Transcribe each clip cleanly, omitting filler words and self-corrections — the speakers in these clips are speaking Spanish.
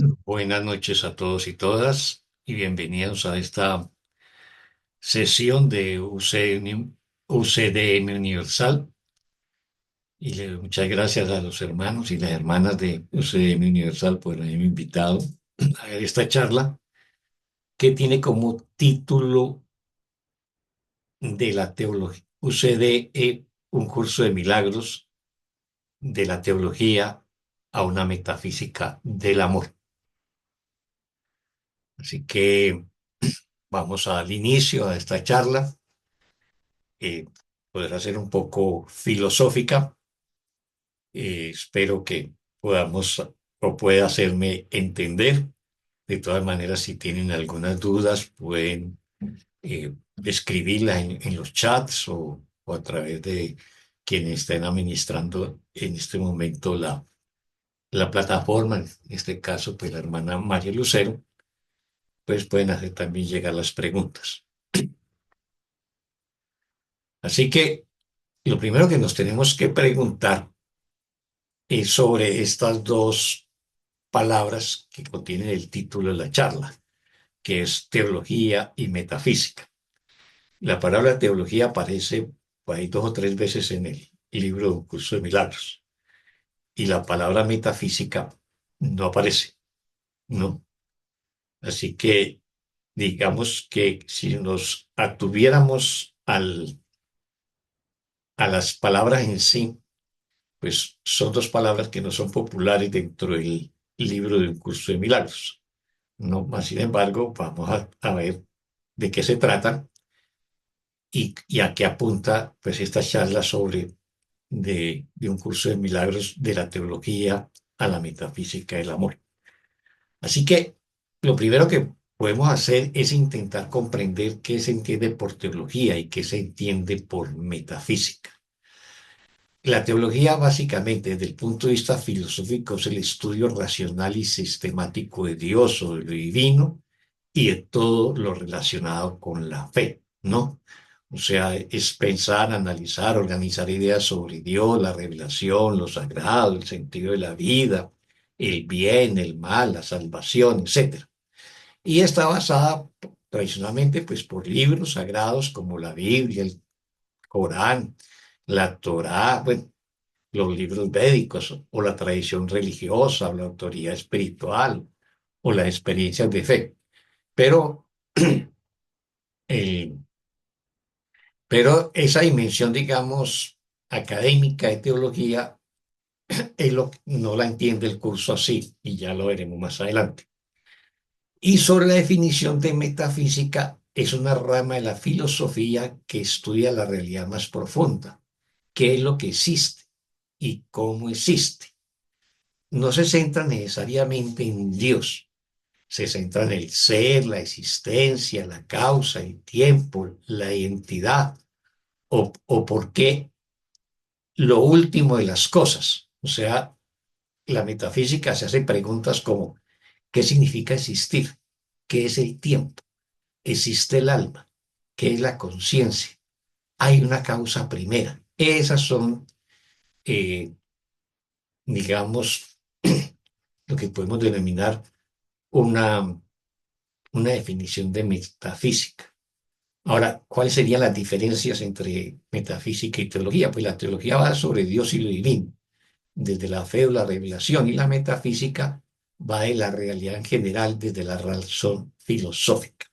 Buenas noches a todos y todas y bienvenidos a esta sesión de UCDM Universal. Muchas gracias a los hermanos y las hermanas de UCDM Universal por haberme invitado a esta charla que tiene como título de la teología UCDE, un curso de milagros de la teología a una metafísica del amor. Así que vamos al inicio a esta charla. eh, Podrá ser un poco filosófica. Espero que podamos o pueda hacerme entender. De todas maneras, si tienen algunas dudas, pueden escribirlas en los chats o a través de quienes estén administrando en este momento la plataforma, en este caso, pues la hermana María Lucero, pues pueden hacer también llegar las preguntas. Así que lo primero que nos tenemos que preguntar sobre estas dos palabras que contienen el título de la charla, que es teología y metafísica. La palabra teología aparece por ahí dos o tres veces en el libro de Un Curso de Milagros y la palabra metafísica no aparece, ¿no? Así que digamos que si nos atuviéramos a las palabras en sí, pues son dos palabras que no son populares dentro del libro de Un Curso de Milagros. No, más sin embargo, vamos a ver de qué se trata y a qué apunta pues esta charla sobre de un curso de milagros de la teología a la metafísica del amor. Así que lo primero que podemos hacer es intentar comprender qué se entiende por teología y qué se entiende por metafísica. La teología, básicamente, desde el punto de vista filosófico, es el estudio racional y sistemático de Dios o de lo divino y de todo lo relacionado con la fe, ¿no? O sea, es pensar, analizar, organizar ideas sobre Dios, la revelación, lo sagrado, el sentido de la vida, el bien, el mal, la salvación, etcétera. Y está basada tradicionalmente pues, por libros sagrados como la Biblia, el Corán, la Torá, bueno, los libros védicos o la tradición religiosa o la autoridad espiritual o las experiencias de fe. Pero, eh, pero esa dimensión, digamos, académica de teología, no la entiende el curso así, y ya lo veremos más adelante. Y sobre la definición de metafísica, es una rama de la filosofía que estudia la realidad más profunda, qué es lo que existe y cómo existe. No se centra necesariamente en Dios, se centra en el ser, la existencia, la causa, el tiempo, la identidad o por qué lo último de las cosas. O sea, la metafísica se hace preguntas como ¿qué significa existir? ¿Qué es el tiempo? ¿Existe el alma? ¿Qué es la conciencia? ¿Hay una causa primera? Esas son, eh, digamos, lo que podemos denominar una, una definición de metafísica. Ahora, ¿cuáles serían las diferencias entre metafísica y teología? Pues la teología va sobre Dios y lo divino, desde la fe o la revelación, y la metafísica va de la realidad en general desde la razón filosófica.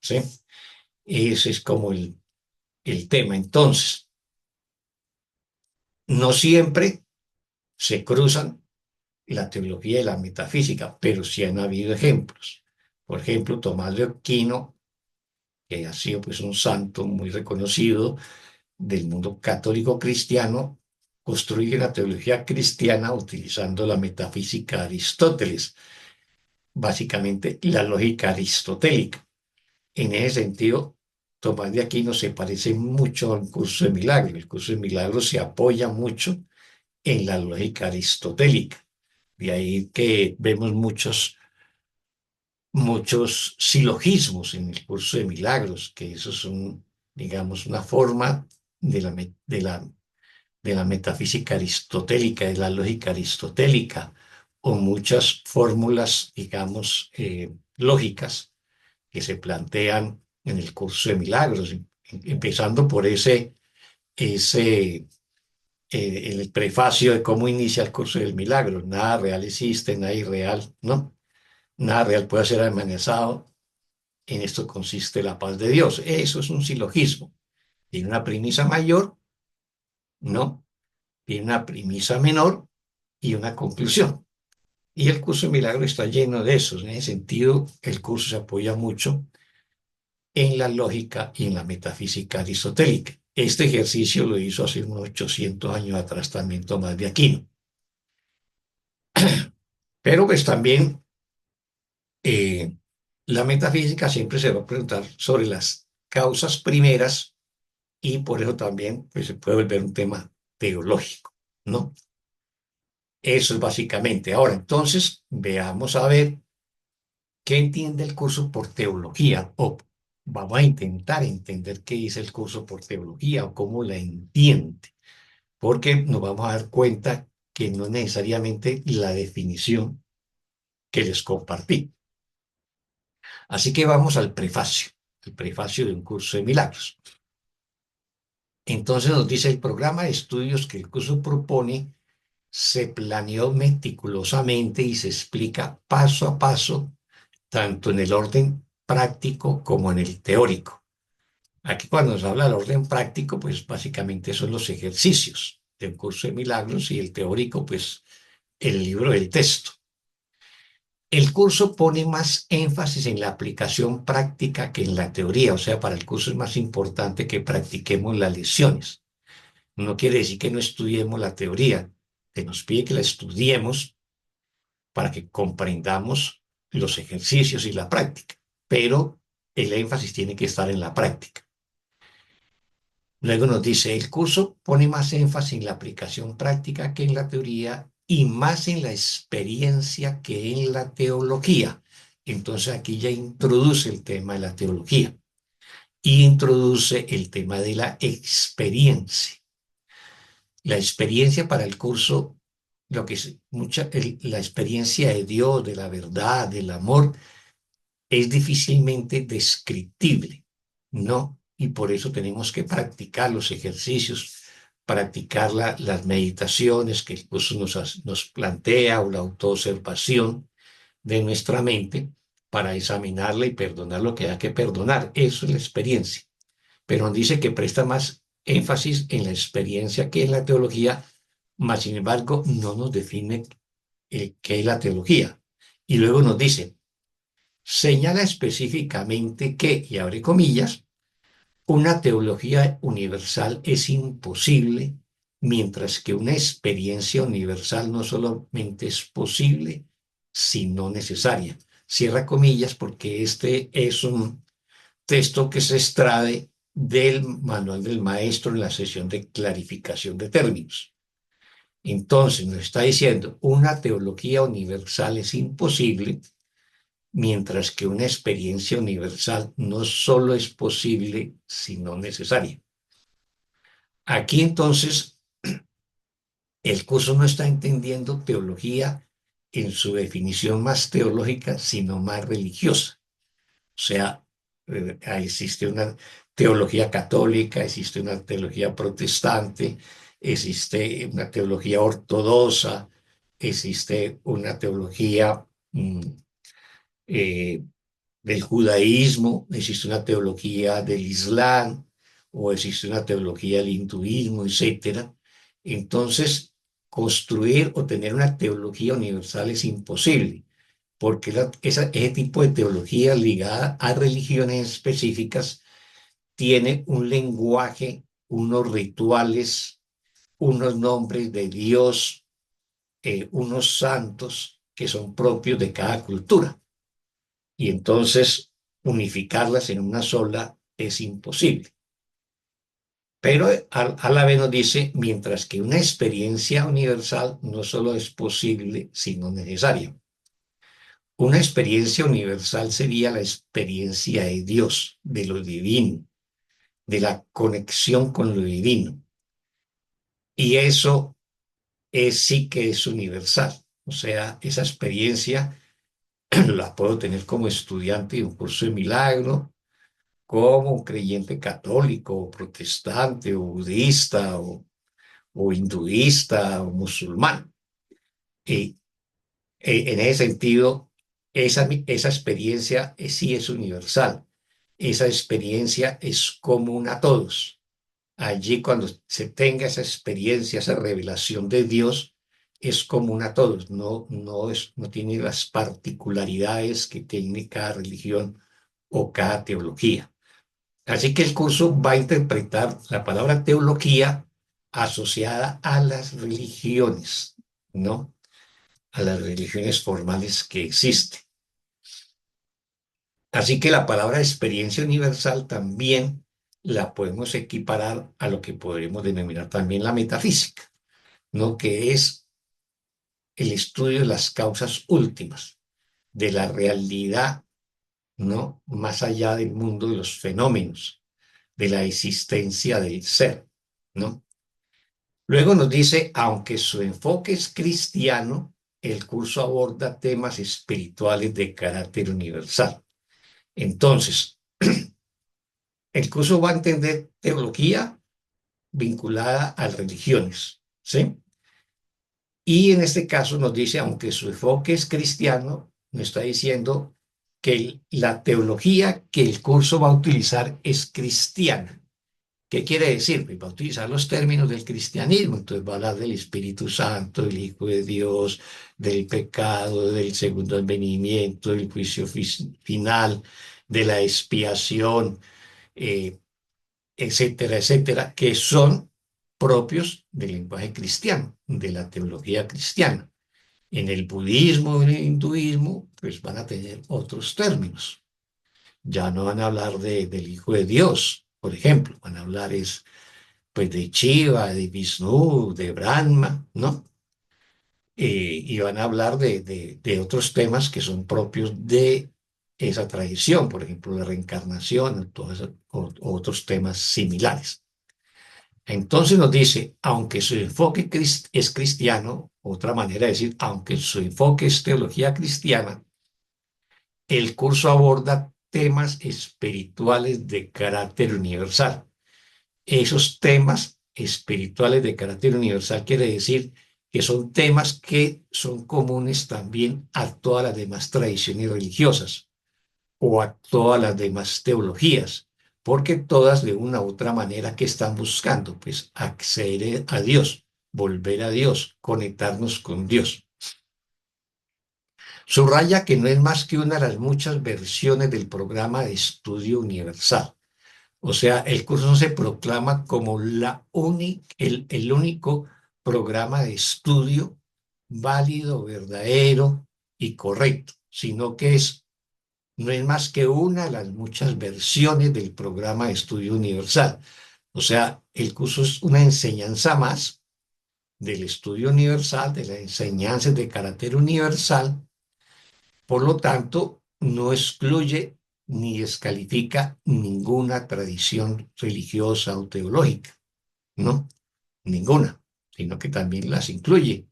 ¿Sí? Ese es como el tema. Entonces, no siempre se cruzan la teología y la metafísica, pero sí han habido ejemplos. Por ejemplo, Tomás de Aquino, que ha sido pues un santo muy reconocido del mundo católico cristiano, construye la teología cristiana utilizando la metafísica de Aristóteles, básicamente la lógica aristotélica. En ese sentido, Tomás de Aquino se parece mucho al curso de milagros. El curso de milagros se apoya mucho en la lógica aristotélica. De ahí que vemos muchos silogismos en el curso de milagros, que eso es digamos, una forma de la metafísica aristotélica, de la lógica aristotélica, o muchas fórmulas, digamos, lógicas que se plantean en el curso de milagros, empezando por ese el prefacio de cómo inicia el curso del milagro. Nada real existe, nada irreal, ¿no? Nada real puede ser amenazado. En esto consiste la paz de Dios. Eso es un silogismo. Tiene una premisa mayor, ¿no? Tiene una premisa menor y una conclusión. Y el curso de milagro está lleno de eso. En ese sentido, el curso se apoya mucho en la lógica y en la metafísica aristotélica. Este ejercicio lo hizo hace unos 800 años atrás también Tomás de Aquino. Pero pues también eh, la metafísica siempre se va a preguntar sobre las causas primeras y por eso también pues, se puede volver un tema teológico, ¿no? Eso es básicamente. Ahora, entonces, veamos a ver qué entiende el curso por teología o vamos a intentar entender qué dice el curso por teología o cómo la entiende, porque nos vamos a dar cuenta que no es necesariamente la definición que les compartí. Así que vamos al prefacio, el prefacio de un curso de milagros. Entonces nos dice el programa de estudios que el curso propone se planeó meticulosamente y se explica paso a paso, tanto en el orden práctico como en el teórico. Aquí cuando nos habla del orden práctico, pues básicamente son los ejercicios del curso de milagros y el teórico, pues el libro del texto. El curso pone más énfasis en la aplicación práctica que en la teoría, o sea, para el curso es más importante que practiquemos las lecciones. No quiere decir que no estudiemos la teoría, que nos pide que la estudiemos para que comprendamos los ejercicios y la práctica, pero el énfasis tiene que estar en la práctica. Luego nos dice, el curso pone más énfasis en la aplicación práctica que en la teoría y más en la experiencia que en la teología. Entonces aquí ya introduce el tema de la teología y introduce el tema de la experiencia. La experiencia para el curso, lo que es la experiencia de Dios, de la verdad, del amor, es difícilmente descriptible, ¿no? Y por eso tenemos que practicar los ejercicios, practicar las meditaciones que el curso nos plantea o la autoobservación de nuestra mente para examinarla y perdonar lo que haya que perdonar. Eso es la experiencia. Pero nos dice que presta más énfasis en la experiencia que en la teología, mas sin embargo no nos define qué es la teología. Y luego nos dice, señala específicamente que, y abre comillas, una teología universal es imposible, mientras que una experiencia universal no solamente es posible, sino necesaria. Cierra comillas porque este es un texto que se extrae del manual del maestro en la sesión de clarificación de términos. Entonces nos está diciendo, una teología universal es imposible, mientras que una experiencia universal no solo es posible, sino necesaria. Aquí entonces el curso no está entendiendo teología en su definición más teológica, sino más religiosa. O sea, existe una teología católica, existe una teología protestante, existe una teología ortodoxa, existe una teología eh, del judaísmo, existe una teología del islam o existe una teología del hinduismo, etcétera. Entonces, construir o tener una teología universal es imposible, porque ese tipo de teología ligada a religiones específicas tiene un lenguaje, unos rituales, unos nombres de Dios, unos santos que son propios de cada cultura y entonces unificarlas en una sola es imposible. Pero a la vez nos dice, mientras que una experiencia universal no solo es posible, sino necesaria. Una experiencia universal sería la experiencia de Dios, de lo divino, de la conexión con lo divino. Y eso sí que es universal. O sea, esa experiencia la puedo tener como estudiante de un curso de milagro, como un creyente católico, o protestante, o budista, o hinduista, o musulmán. Y en ese sentido, esa experiencia sí es universal. Esa experiencia es común a todos. Allí cuando se tenga esa experiencia, esa revelación de Dios, es común a todos, no tiene las particularidades que tiene cada religión o cada teología. Así que el curso va a interpretar la palabra teología asociada a las religiones, ¿no? A las religiones formales que existen. Así que la palabra experiencia universal también la podemos equiparar a lo que podemos denominar también la metafísica, ¿no? Que es el estudio de las causas últimas, de la realidad, ¿no? Más allá del mundo de los fenómenos, de la existencia del ser, ¿no? Luego nos dice, aunque su enfoque es cristiano, el curso aborda temas espirituales de carácter universal. Entonces, el curso va a entender teología vinculada a religiones, ¿sí? Y en este caso nos dice, aunque su enfoque es cristiano, nos está diciendo que la teología que el curso va a utilizar es cristiana. ¿Qué quiere decir? Pues va a utilizar los términos del cristianismo, entonces va a hablar del Espíritu Santo, del Hijo de Dios, del pecado, del segundo advenimiento, del juicio final, de la expiación, eh, etcétera, etcétera, que son propios del lenguaje cristiano, de la teología cristiana. En el budismo, en el hinduismo, pues van a tener otros términos. Ya no van a hablar del Hijo de Dios, por ejemplo, van a hablar pues de Shiva, de Vishnu, de Brahma, ¿no? Y van a hablar de otros temas que son propios de esa tradición, por ejemplo, la reencarnación, o otros temas similares. Entonces nos dice, aunque su enfoque es cristiano, otra manera de decir, aunque su enfoque es teología cristiana, el curso aborda temas espirituales de carácter universal. Esos temas espirituales de carácter universal quiere decir que son temas que son comunes también a todas las demás tradiciones religiosas o a todas las demás teologías, porque todas de una u otra manera que están buscando, pues acceder a Dios, volver a Dios, conectarnos con Dios. Subraya que no es más que una de las muchas versiones del programa de estudio universal. O sea, el curso no se proclama como el único programa de estudio válido, verdadero y correcto, sino que no es más que una de las muchas versiones del programa de estudio universal. O sea, el curso es una enseñanza más del estudio universal, de las enseñanzas de carácter universal. Por lo tanto, no excluye ni descalifica ninguna tradición religiosa o teológica, ¿no? Ninguna, sino que también las incluye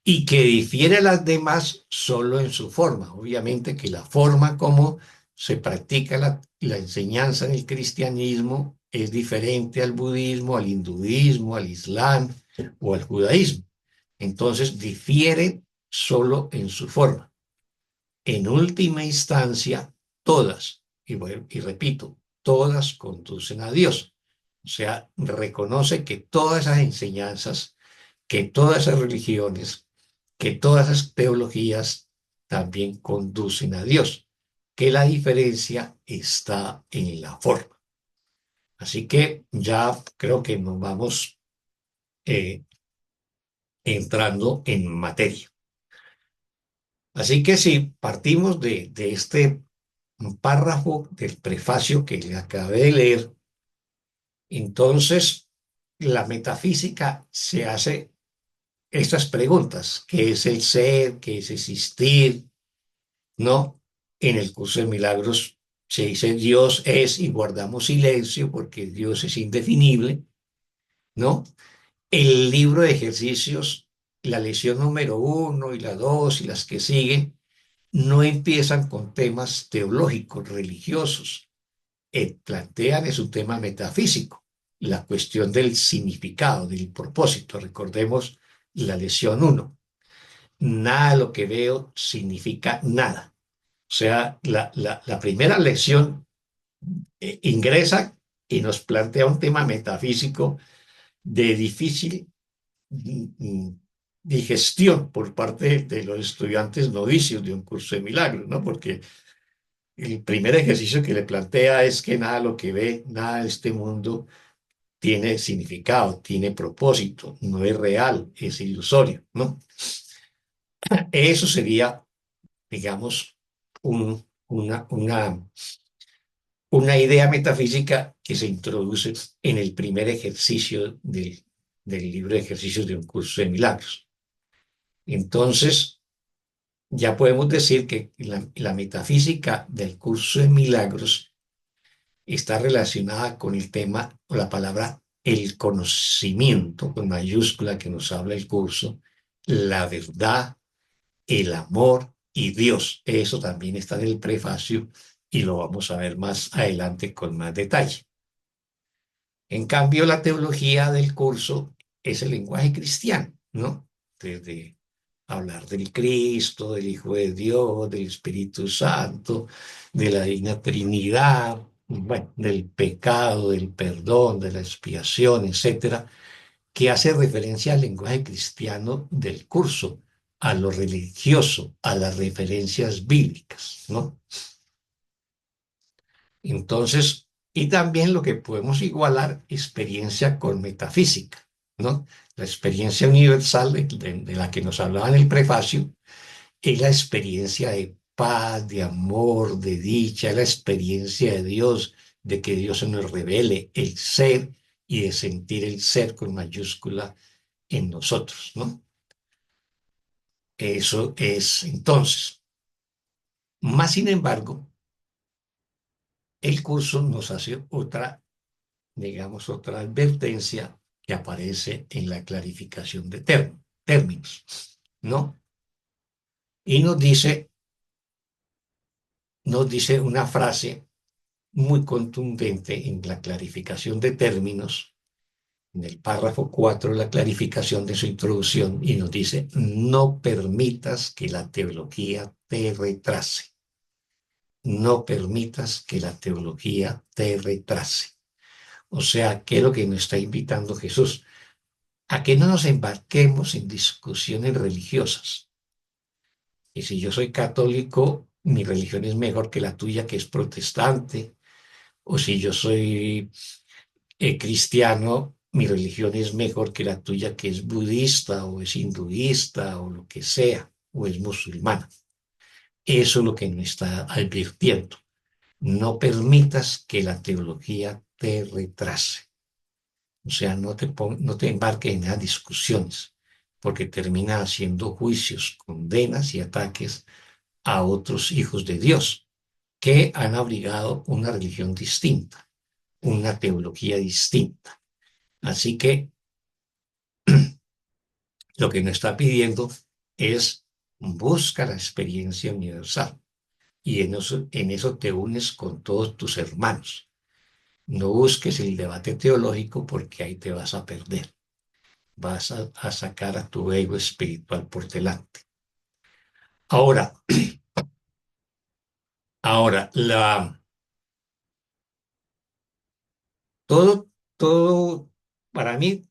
y que difiere a las demás solo en su forma. Obviamente que la forma como se practica la enseñanza en el cristianismo es diferente al budismo, al hinduismo, al islam o al judaísmo. Entonces difiere solo en su forma. En última instancia, todas, y repito, todas conducen a Dios. O sea, reconoce que todas esas enseñanzas, que todas esas religiones, que todas esas teologías también conducen a Dios, que la diferencia está en la forma. Así que ya creo que nos vamos eh, entrando en materia. Así que si partimos de este párrafo del prefacio que le acabé de leer, entonces la metafísica se hace estas preguntas: ¿qué es el ser? ¿Qué es existir? ¿No? En el curso de milagros se dice Dios es y guardamos silencio porque Dios es indefinible, ¿no? El libro de ejercicios la lección número 1 y la 2 y las que siguen no empiezan con temas teológicos, religiosos. Plantean es un tema metafísico, la cuestión del significado, del propósito. Recordemos la lección 1. Nada de lo que veo significa nada. O sea, la primera lección ingresa y nos plantea un tema metafísico de difícil digestión por parte de los estudiantes novicios de un curso de milagros, ¿no? Porque el primer ejercicio que le plantea es que nada de lo que ve, nada de este mundo tiene significado, tiene propósito, no es real, es ilusorio, ¿no? Eso sería, digamos, una idea metafísica que se introduce en el primer ejercicio del libro de ejercicios de un curso de milagros. Entonces, ya podemos decir que la metafísica del curso de milagros está relacionada con el tema, o la palabra el conocimiento, con mayúscula que nos habla el curso, la verdad, el amor y Dios. Eso también está en el prefacio y lo vamos a ver más adelante con más detalle. En cambio, la teología del curso es el lenguaje cristiano, ¿no? Desde hablar del Cristo, del Hijo de Dios, del Espíritu Santo, de la Divina Trinidad, bueno, del pecado, del perdón, de la expiación, etcétera, que hace referencia al lenguaje cristiano del curso, a lo religioso, a las referencias bíblicas, ¿no? Entonces, y también lo que podemos igualar experiencia con metafísica, ¿no? La experiencia universal de la que nos hablaba en el prefacio es la experiencia de paz, de amor, de dicha, la experiencia de Dios, de que Dios se nos revele el ser y de sentir el ser con mayúscula en nosotros, ¿no? Eso es entonces. Más sin embargo, el curso nos hace otra, digamos, otra advertencia que aparece en la clarificación de términos, ¿no? Y nos dice una frase muy contundente en la clarificación de términos, en el párrafo 4 la clarificación de su introducción, y nos dice, no permitas que la teología te retrase. No permitas que la teología te retrase. O sea, ¿qué es lo que nos está invitando Jesús? A que no nos embarquemos en discusiones religiosas. Y si yo soy católico, mi religión es mejor que la tuya, que es protestante. O si yo soy cristiano, mi religión es mejor que la tuya, que es budista o es hinduista o lo que sea, o es musulmana. Eso es lo que nos está advirtiendo. No permitas que la teología te retrase. O sea, no te embarques en esas discusiones, porque termina haciendo juicios, condenas y ataques a otros hijos de Dios que han abrigado una religión distinta, una teología distinta. Así que lo que nos está pidiendo es busca la experiencia universal y en eso te unes con todos tus hermanos. No busques el debate teológico porque ahí te vas a perder. Vas a sacar a tu ego espiritual por delante. Ahora, ahora, todo, para mí,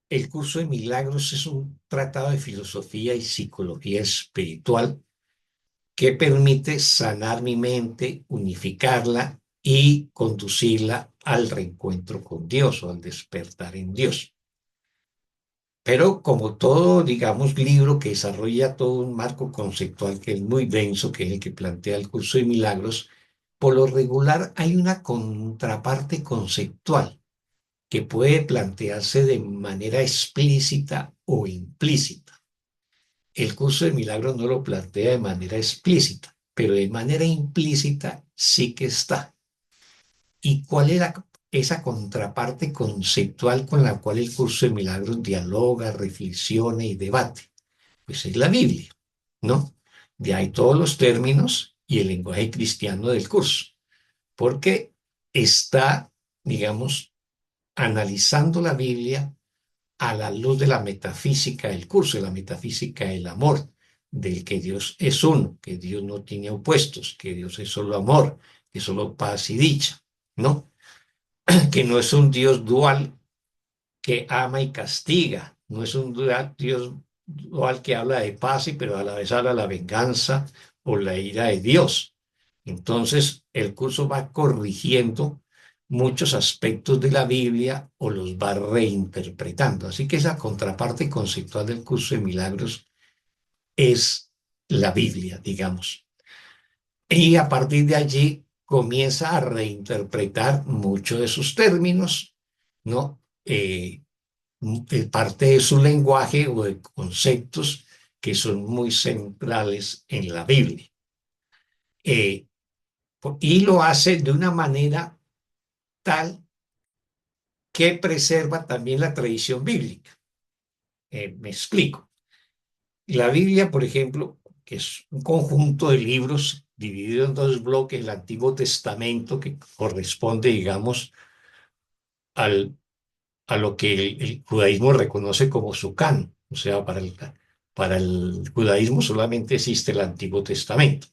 el curso de milagros es un tratado de filosofía y psicología espiritual que permite sanar mi mente, unificarla y conducirla al reencuentro con Dios o al despertar en Dios. Pero como todo, digamos, libro que desarrolla todo un marco conceptual que es muy denso, que es el que plantea el curso de milagros, por lo regular hay una contraparte conceptual que puede plantearse de manera explícita o implícita. El curso de milagros no lo plantea de manera explícita, pero de manera implícita sí que está. ¿Y cuál era esa contraparte conceptual con la cual el curso de milagros dialoga, reflexiona y debate? Pues es la Biblia, ¿no? De ahí todos los términos y el lenguaje cristiano del curso, porque está, digamos, analizando la Biblia a la luz de la metafísica del curso, de la metafísica del amor, del que Dios es uno, que Dios no tiene opuestos, que Dios es solo amor, que es solo paz y dicha, ¿no? Que no es un Dios dual que ama y castiga, no es un Dios dual que habla de paz, pero a la vez habla de la venganza o la ira de Dios. Entonces, el curso va corrigiendo muchos aspectos de la Biblia o los va reinterpretando. Así que esa contraparte conceptual del curso de milagros es la Biblia, digamos. Y a partir de allí comienza a reinterpretar muchos de sus términos, ¿no? Parte de su lenguaje o de conceptos que son muy centrales en la Biblia. Eh, y lo hace de una manera tal que preserva también la tradición bíblica. Me explico. La Biblia, por ejemplo, que es un conjunto de libros dividido en dos bloques, el Antiguo Testamento, que corresponde, digamos, al, a lo que el judaísmo reconoce como su canon. O sea, para el judaísmo solamente existe el Antiguo Testamento.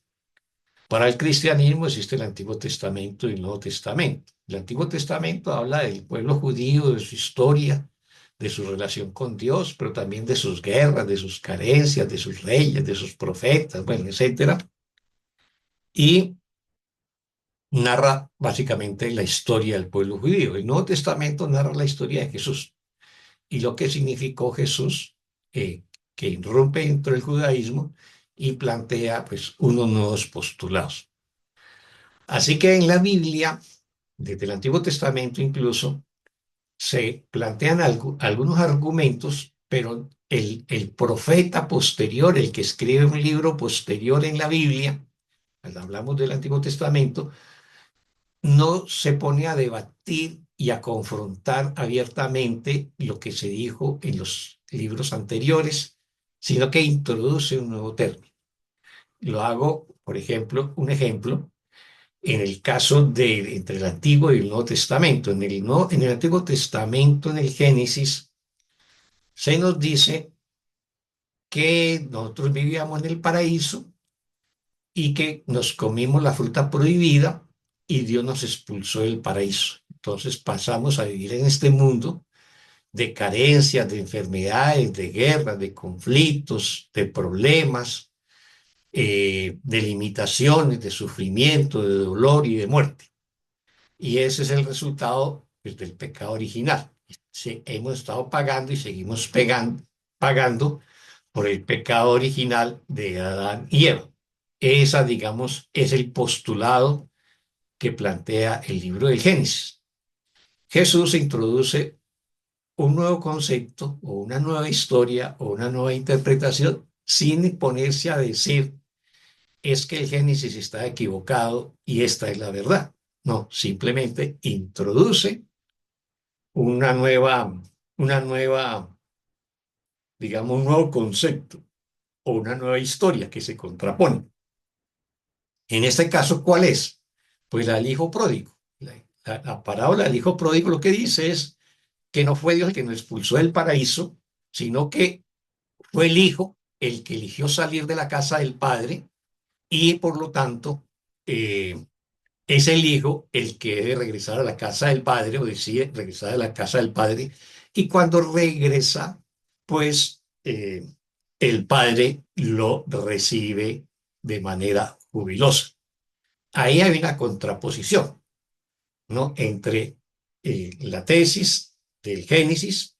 Para el cristianismo existe el Antiguo Testamento y el Nuevo Testamento. El Antiguo Testamento habla del pueblo judío, de su historia, de su relación con Dios, pero también de sus guerras, de sus carencias, de sus reyes, de sus profetas, bueno, etcétera. Y narra básicamente la historia del pueblo judío. El Nuevo Testamento narra la historia de Jesús y lo que significó Jesús, que irrumpe dentro del judaísmo y plantea pues unos nuevos postulados. Así que en la Biblia, desde el Antiguo Testamento incluso, se plantean algunos argumentos, pero el profeta posterior, el que escribe un libro posterior en la Biblia, cuando hablamos del Antiguo Testamento, no se pone a debatir y a confrontar abiertamente lo que se dijo en los libros anteriores, sino que introduce un nuevo término. Lo hago, por ejemplo, un ejemplo en el caso de entre el Antiguo y el Nuevo Testamento. En el Antiguo Testamento, en el Génesis, se nos dice que nosotros vivíamos en el paraíso y que nos comimos la fruta prohibida y Dios nos expulsó del paraíso. Entonces pasamos a vivir en este mundo de carencias, de enfermedades, de guerras, de conflictos, de problemas, de limitaciones, de sufrimiento, de dolor y de muerte. Y ese es el resultado pues, del pecado original. Sí, hemos estado pagando y seguimos pagando por el pecado original de Adán y Eva. Esa, digamos, es el postulado que plantea el libro del Génesis. Jesús introduce un nuevo concepto o una nueva historia o una nueva interpretación sin ponerse a decir es que el Génesis está equivocado y esta es la verdad. No, simplemente introduce una una nueva, digamos, un nuevo concepto o una nueva historia que se contrapone. En este caso, ¿cuál es? Pues la del hijo pródigo. La parábola del hijo pródigo lo que dice es que no fue Dios el que nos expulsó del paraíso, sino que fue el hijo el que eligió salir de la casa del padre y por lo tanto es el hijo el que debe regresar a la casa del padre o decide regresar a la casa del padre y cuando regresa, pues el padre lo recibe de manera jubilosa. Ahí hay una contraposición, ¿no? Entre la tesis del Génesis,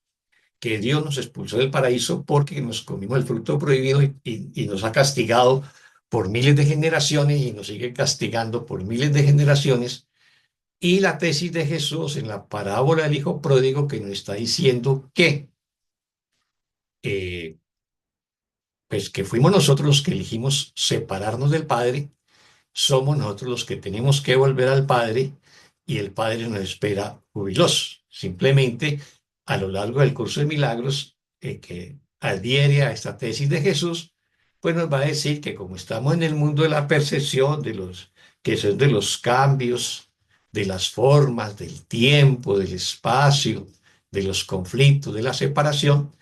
que Dios nos expulsó del paraíso porque nos comimos el fruto prohibido y nos ha castigado por miles de generaciones y nos sigue castigando por miles de generaciones. Y la tesis de Jesús en la parábola del hijo pródigo que nos está diciendo eh, pues que fuimos nosotros los que elegimos separarnos del Padre, somos nosotros los que tenemos que volver al Padre y el Padre nos espera jubilosos. Simplemente a lo largo del curso de milagros, que adhiere a esta tesis de Jesús, pues nos va a decir que como estamos en el mundo de la percepción, que son de los cambios, de las formas, del tiempo, del espacio, de los conflictos, de la separación,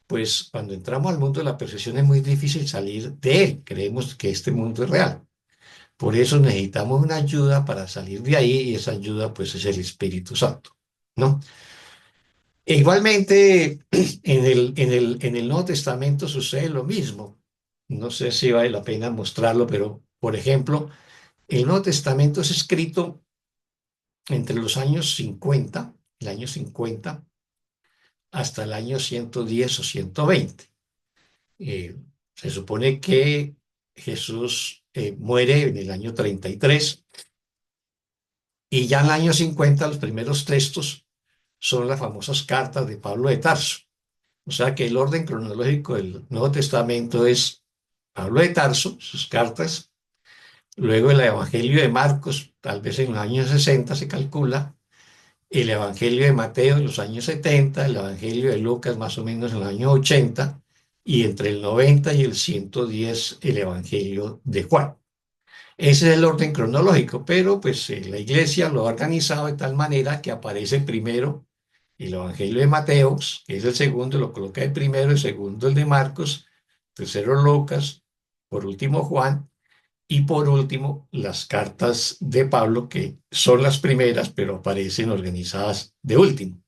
pues cuando entramos al mundo de la percepción es muy difícil salir de él. Creemos que este mundo es real. Por eso necesitamos una ayuda para salir de ahí y esa ayuda pues es el Espíritu Santo, ¿no? E igualmente en el Nuevo Testamento sucede lo mismo. No sé si vale la pena mostrarlo, pero por ejemplo, el Nuevo Testamento es escrito entre los años 50, el año 50 hasta el año 110 o 120. Eh, Se supone que Jesús muere en el año 33 y ya en el año 50 los primeros textos son las famosas cartas de Pablo de Tarso. O sea que el orden cronológico del Nuevo Testamento es Pablo de Tarso, sus cartas, luego el Evangelio de Marcos, tal vez en los años 60 se calcula, el Evangelio de Mateo en los años 70, el Evangelio de Lucas más o menos en los años 80, y entre el 90 y el 110 el Evangelio de Juan. Ese es el orden cronológico, pero pues la iglesia lo ha organizado de tal manera que aparece primero el Evangelio de Mateo, que es el segundo, lo coloca el primero, el segundo el de Marcos, tercero Lucas, por último Juan, y por último las cartas de Pablo, que son las primeras, pero aparecen organizadas de último.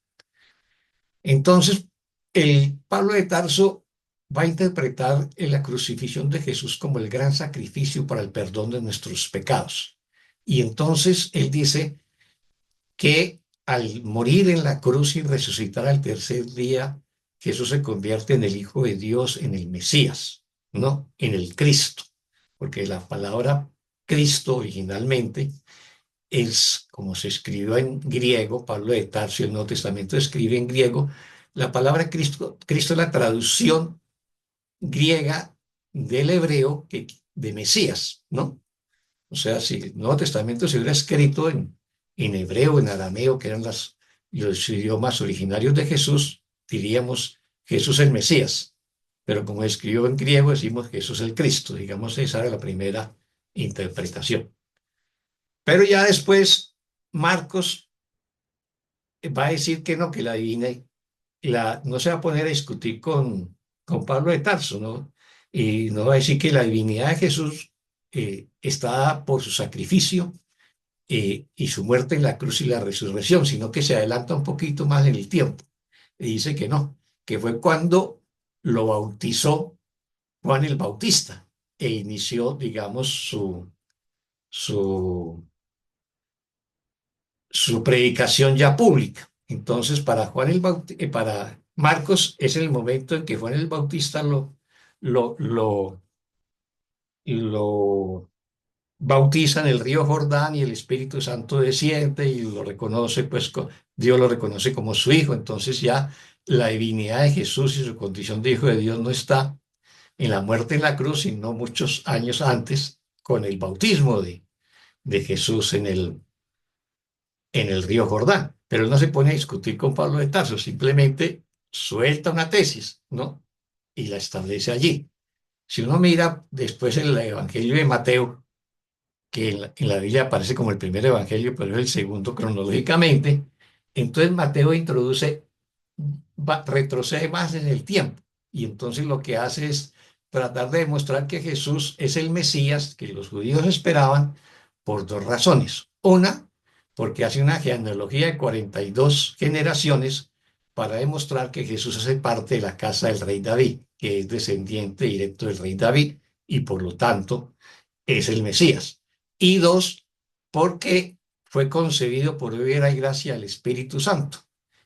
Entonces, el Pablo de Tarso va a interpretar la crucifixión de Jesús como el gran sacrificio para el perdón de nuestros pecados. Y entonces él dice que al morir en la cruz y resucitar al tercer día, Jesús se convierte en el Hijo de Dios, en el Mesías, ¿no? En el Cristo, porque la palabra Cristo originalmente es como se escribió en griego, Pablo de Tarso, el Nuevo Testamento escribe en griego, la palabra Cristo, Cristo es la traducción griega del hebreo de Mesías, ¿no? O sea, si el Nuevo Testamento se hubiera escrito en hebreo, en arameo, que eran los idiomas originarios de Jesús, diríamos Jesús el Mesías. Pero como escribió en griego, decimos Jesús el Cristo. Digamos, esa era la primera interpretación. Pero ya después, Marcos va a decir que no, que la divina, no se va a poner a discutir con Pablo de Tarso, ¿no? Y no va a decir que la divinidad de Jesús está dada por su sacrificio y su muerte en la cruz y la resurrección, sino que se adelanta un poquito más en el tiempo. Y dice que no, que fue cuando lo bautizó Juan el Bautista e inició, digamos, su, su predicación ya pública. Entonces, para Marcos es el momento en que Juan el Bautista lo, lo, lo bautiza en el río Jordán y el Espíritu Santo desciende y lo reconoce, pues Dios lo reconoce como su hijo. Entonces ya la divinidad de Jesús y su condición de hijo de Dios no está en la muerte en la cruz, sino muchos años antes con el bautismo de Jesús en el río Jordán. Pero él no se pone a discutir con Pablo de Tarso, simplemente suelta una tesis, ¿no? Y la establece allí. Si uno mira después el Evangelio de Mateo, que en la Biblia aparece como el primer evangelio, pero es el segundo cronológicamente, entonces Mateo retrocede más en el tiempo y entonces lo que hace es tratar de demostrar que Jesús es el Mesías que los judíos esperaban por dos razones. Una, porque hace una genealogía de 42 generaciones para demostrar que Jesús hace parte de la casa del rey David, que es descendiente directo del rey David y por lo tanto es el Mesías. Y dos, porque fue concebido por obra y gracia del Espíritu Santo,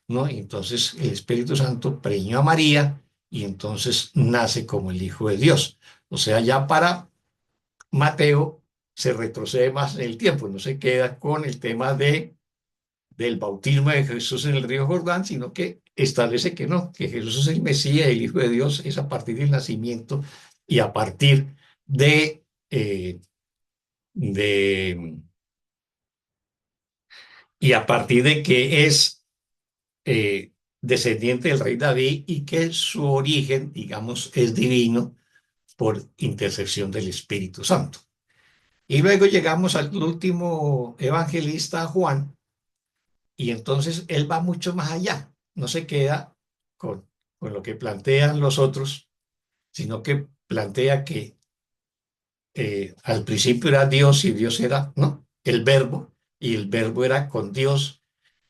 ¿no? Entonces el Espíritu Santo preñó a María y entonces nace como el Hijo de Dios. O sea, ya para Mateo se retrocede más en el tiempo, no se queda con el tema del bautismo de Jesús en el río Jordán, sino que establece que no, que Jesús es el Mesías, el Hijo de Dios, es a partir del nacimiento y a partir eh, de y a partir de que es descendiente del rey David y que su origen, digamos, es divino por intercesión del Espíritu Santo. Y luego llegamos al último evangelista, Juan, y entonces él va mucho más allá, no se queda con, con lo que plantean los otros, sino que plantea que al principio era Dios y Dios era, ¿no? El verbo, y el verbo era con Dios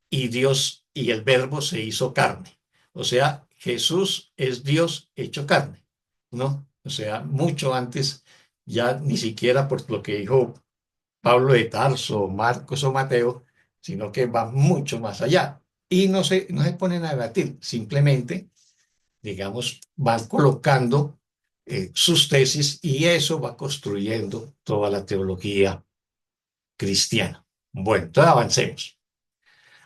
y el verbo se hizo carne. O sea, Jesús es Dios hecho carne, ¿no? O sea, mucho antes, ya ni siquiera por lo que dijo Pablo de Tarso, Marcos o Mateo, sino que va mucho más allá. Y no se ponen a debatir, simplemente, digamos, van colocando sus tesis y eso va construyendo toda la teología cristiana. Bueno, entonces avancemos.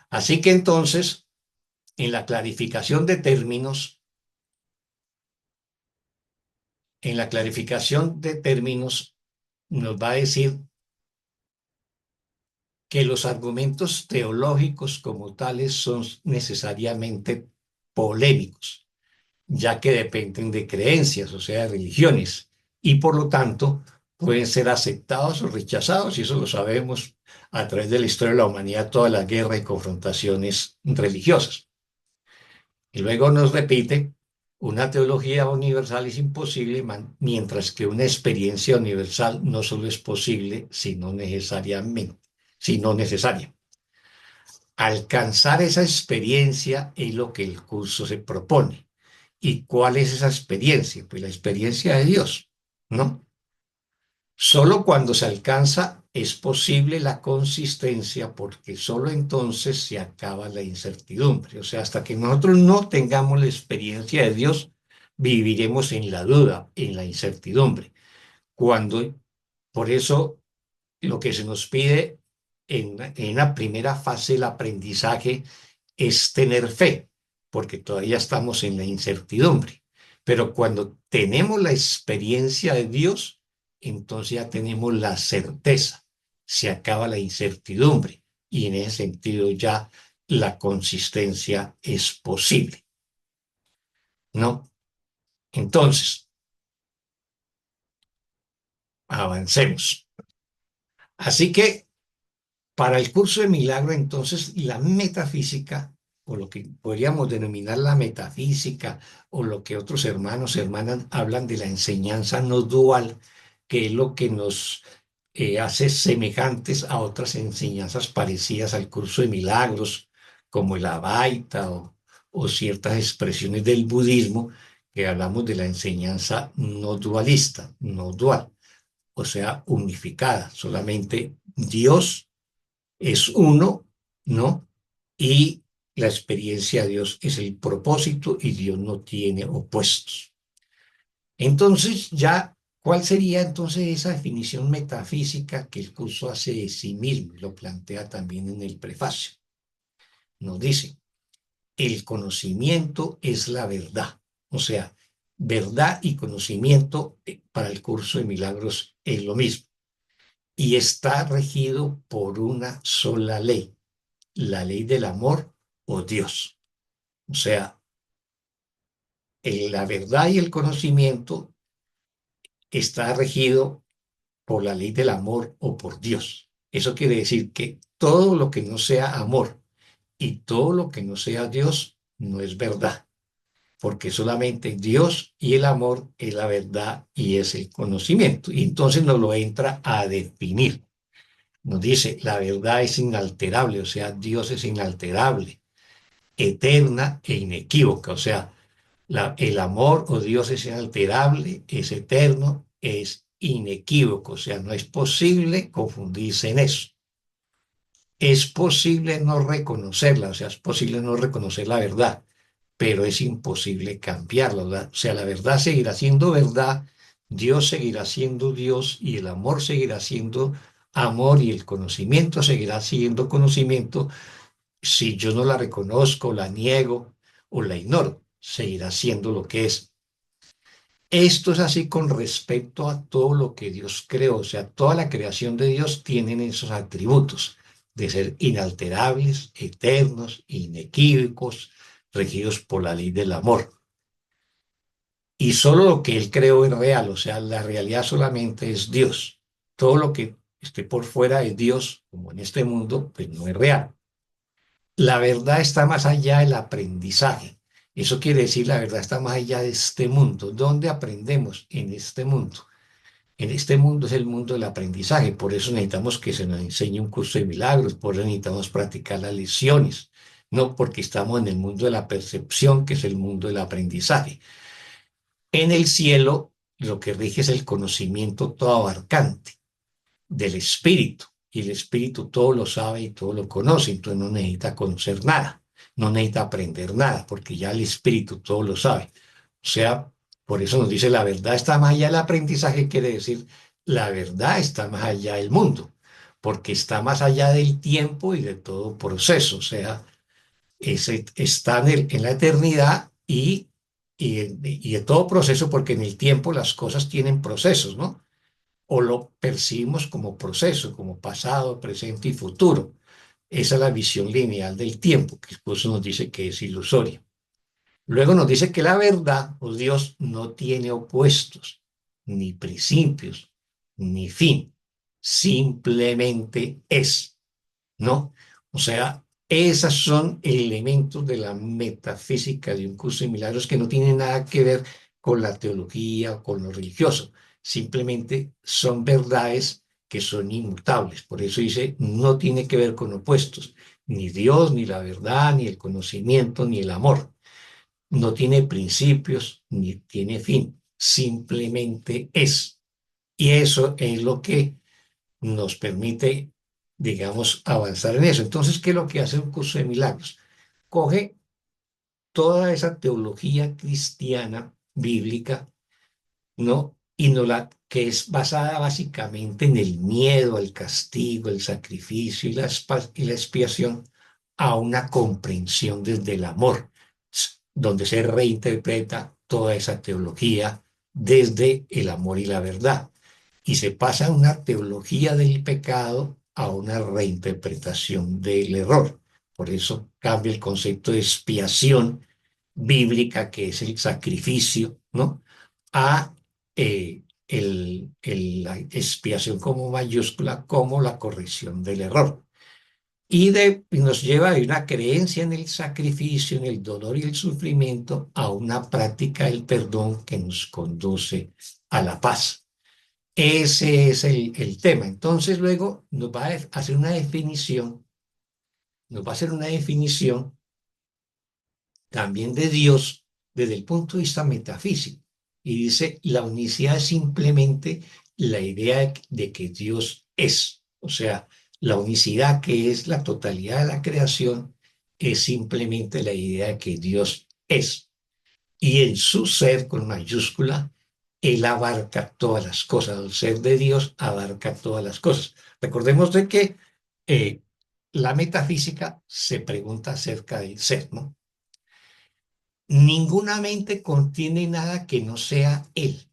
Así que entonces, en la clarificación de términos, en la clarificación de términos nos va a decir que los argumentos teológicos como tales son necesariamente polémicos, ya que dependen de creencias, o sea, de religiones, y por lo tanto pueden ser aceptados o rechazados, y eso lo sabemos a través de la historia de la humanidad, todas las guerras y confrontaciones religiosas. Y luego nos repite, una teología universal es imposible, mientras que una experiencia universal no solo es posible, sino necesaria. Alcanzar esa experiencia es lo que el curso se propone. ¿Y cuál es esa experiencia? Pues la experiencia de Dios, ¿no? Solo cuando se alcanza es posible la consistencia, porque solo entonces se acaba la incertidumbre. O sea, hasta que nosotros no tengamos la experiencia de Dios, viviremos en la duda, en la incertidumbre. Cuando, por eso, lo que se nos pide en la primera fase del aprendizaje es tener fe, porque todavía estamos en la incertidumbre. Pero cuando tenemos la experiencia de Dios, entonces ya tenemos la certeza, se acaba la incertidumbre y en ese sentido ya la consistencia es posible, ¿no? Entonces, avancemos. Así que para el curso de milagro, entonces, la metafísica, o lo que podríamos denominar la metafísica, o lo que otros hermanos, hermanas hablan de la enseñanza no dual, que es lo que nos hace semejantes a otras enseñanzas parecidas al curso de milagros, como el Advaita o ciertas expresiones del budismo, que hablamos de la enseñanza no dualista, no dual, o sea, unificada, solamente Dios es uno, ¿no? Y la experiencia de Dios es el propósito y Dios no tiene opuestos. Entonces, ya, ¿cuál sería entonces esa definición metafísica que el curso hace de sí mismo? Lo plantea también en el prefacio. Nos dice, el conocimiento es la verdad. O sea, verdad y conocimiento para el curso de milagros es lo mismo. Y está regido por una sola ley, la ley del amor o Dios. O sea, la verdad y el conocimiento está regido por la ley del amor o por Dios. Eso quiere decir que todo lo que no sea amor y todo lo que no sea Dios no es verdad, porque solamente Dios y el amor es la verdad y es el conocimiento. Y entonces nos lo entra a definir. Nos dice, la verdad es inalterable, o sea, Dios es inalterable, eterna e inequívoca, o sea, el amor o Dios es inalterable, es eterno, es inequívoco, o sea, no es posible confundirse en eso. Es posible no reconocerla, o sea, es posible no reconocer la verdad, pero es imposible cambiarla, ¿verdad? O sea, la verdad seguirá siendo verdad, Dios seguirá siendo Dios y el amor seguirá siendo amor y el conocimiento seguirá siendo conocimiento. Si yo no la reconozco, la niego o la ignoro, seguirá siendo lo que es. Esto es así con respecto a todo lo que Dios creó, o sea, toda la creación de Dios tiene esos atributos de ser inalterables, eternos, inequívocos, regidos por la ley del amor. Y solo lo que él creó es real, o sea, la realidad solamente es Dios. Todo lo que esté por fuera de Dios, como en este mundo, pues no es real. La verdad está más allá del aprendizaje. Eso quiere decir, la verdad está más allá de este mundo. ¿Dónde aprendemos? En este mundo. En este mundo es el mundo del aprendizaje. Por eso necesitamos que se nos enseñe un curso de milagros. Por eso necesitamos practicar las lecciones. No porque estamos en el mundo de la percepción, que es el mundo del aprendizaje. En el cielo, lo que rige es el conocimiento todo abarcante del espíritu. Y el espíritu todo lo sabe y todo lo conoce, entonces no necesita conocer nada, no necesita aprender nada, porque ya el espíritu todo lo sabe. O sea, por eso nos dice la verdad está más allá del aprendizaje, quiere decir la verdad está más allá del mundo, porque está más allá del tiempo y de todo proceso. O sea, está en la eternidad y de todo proceso, porque en el tiempo las cosas tienen procesos, ¿no? O lo percibimos como proceso, como pasado, presente y futuro. Esa es la visión lineal del tiempo, que incluso nos dice que es ilusoria. Luego nos dice que la verdad, o Dios, no tiene opuestos, ni principios, ni fin. Simplemente es, ¿no? O sea, esos son elementos de la metafísica de un curso de milagros que no tienen nada que ver con la teología o con lo religioso. Simplemente son verdades que son inmutables. Por eso dice, no tiene que ver con opuestos, ni Dios, ni la verdad, ni el conocimiento, ni el amor. No tiene principios, ni tiene fin. Simplemente es. Y eso es lo que nos permite, digamos, avanzar en eso. Entonces, ¿qué es lo que hace un curso de milagros? Coge toda esa teología cristiana, bíblica, ¿no? Y no la, que es basada básicamente en el miedo, el castigo, el sacrificio y la expiación, a una comprensión desde el amor, donde se reinterpreta toda esa teología desde el amor y la verdad y se pasa a una teología del pecado a una reinterpretación del error. Por eso cambia el concepto de expiación bíblica, que es el sacrificio, ¿no? A la expiación como mayúscula, como la corrección del error. Y nos lleva de una creencia en el sacrificio, en el dolor y el sufrimiento, a una práctica del perdón que nos conduce a la paz. Ese es el tema. Entonces luego nos va a hacer una definición, nos va a hacer una definición también de Dios desde el punto de vista metafísico. Y dice, la unicidad es simplemente la idea de que Dios es. O sea, la unicidad que es la totalidad de la creación es simplemente la idea de que Dios es. Y en su ser, con mayúscula, él abarca todas las cosas. El ser de Dios abarca todas las cosas. Recordemos de que eh, la metafísica se pregunta acerca del ser, ¿no? Ninguna mente contiene nada que no sea Él.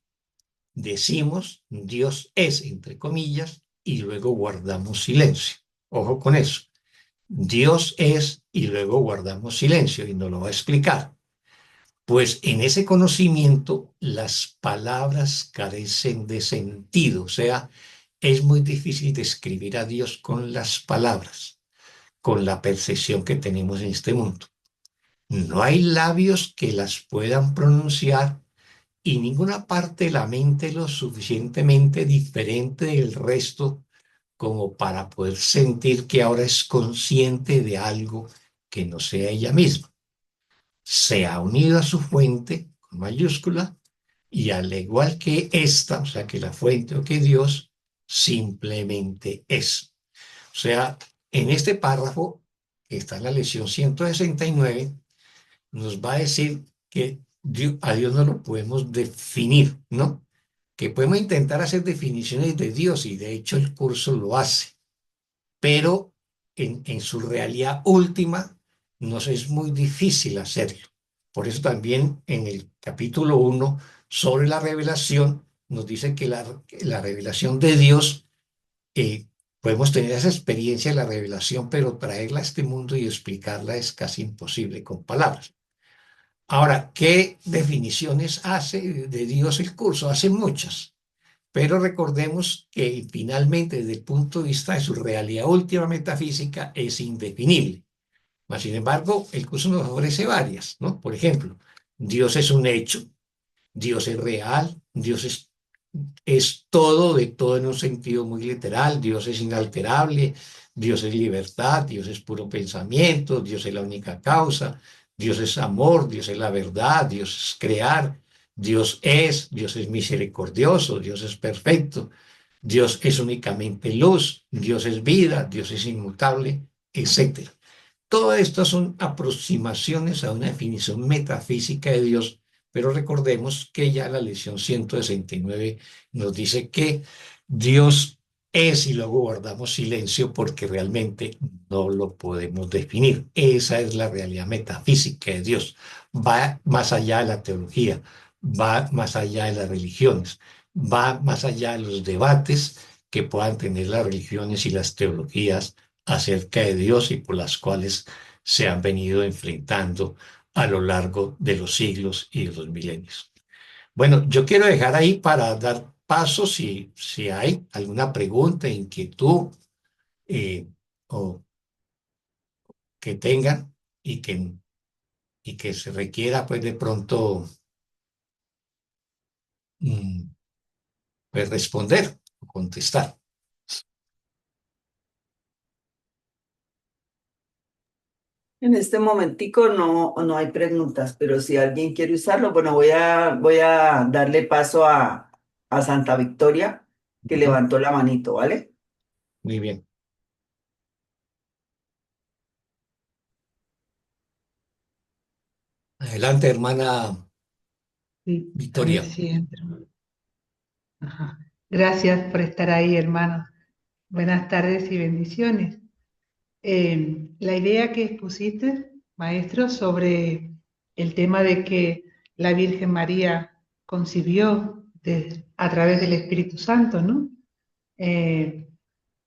Decimos Dios es, entre comillas, y luego guardamos silencio. Ojo con eso. Dios es y luego guardamos silencio y nos lo va a explicar. Pues en ese conocimiento las palabras carecen de sentido, o sea, es muy difícil describir a Dios con las palabras, con la percepción que tenemos en este mundo. No hay labios que las puedan pronunciar y ninguna parte de la mente lo suficientemente diferente del resto como para poder sentir que ahora es consciente de algo que no sea ella misma. Se ha unido a su fuente, con mayúscula, y al igual que esta, o sea, que la fuente o que Dios, simplemente es. O sea, en este párrafo, que está en la lección 169, nos va a decir que a Dios no lo podemos definir, ¿no? Que podemos intentar hacer definiciones de Dios, y de hecho el curso lo hace, pero en su realidad última nos es muy difícil hacerlo. Por eso también en el capítulo 1 sobre la revelación nos dice que la revelación de Dios, podemos tener esa experiencia de la revelación, pero traerla a este mundo y explicarla es casi imposible con palabras. Ahora, ¿qué definiciones hace de Dios el curso? Hace muchas, pero recordemos que finalmente desde el punto de vista de su realidad última metafísica es indefinible. Mas, sin embargo, el curso nos ofrece varias, ¿no? Por ejemplo, Dios es un hecho, Dios es real, es todo de todo en un sentido muy literal, Dios es inalterable, Dios es libertad, Dios es puro pensamiento, Dios es la única causa, Dios es amor, Dios es la verdad, Dios es crear, Dios es misericordioso, Dios es perfecto, Dios es únicamente luz, Dios es vida, Dios es inmutable, etcétera. Todas estas son aproximaciones a una definición metafísica de Dios, pero recordemos que ya la lección 169 nos dice que Dios es y luego guardamos silencio porque realmente no lo podemos definir. Esa es la realidad metafísica de Dios. Va más allá de la teología, va más allá de las religiones, va más allá de los debates que puedan tener las religiones y las teologías acerca de Dios y por las cuales se han venido enfrentando a lo largo de los siglos y de los milenios. Bueno, yo quiero dejar ahí para dar paso si hay alguna pregunta, inquietud eh, o que tengan y que se requiera pues de pronto mm, pues responder o contestar. En este momentico no hay preguntas, pero si alguien quiere usarlo, bueno, voy a darle paso a Santa Victoria, que Ujú. levantó la manito, ¿vale? Muy bien. Adelante, hermana Sí, a ver Victoria. si entro. Ajá. Gracias por estar ahí, hermanos. Buenas tardes y bendiciones. La idea que expusiste, maestro, sobre el tema de que la Virgen María concibió a través del Espíritu Santo, ¿no? Eh,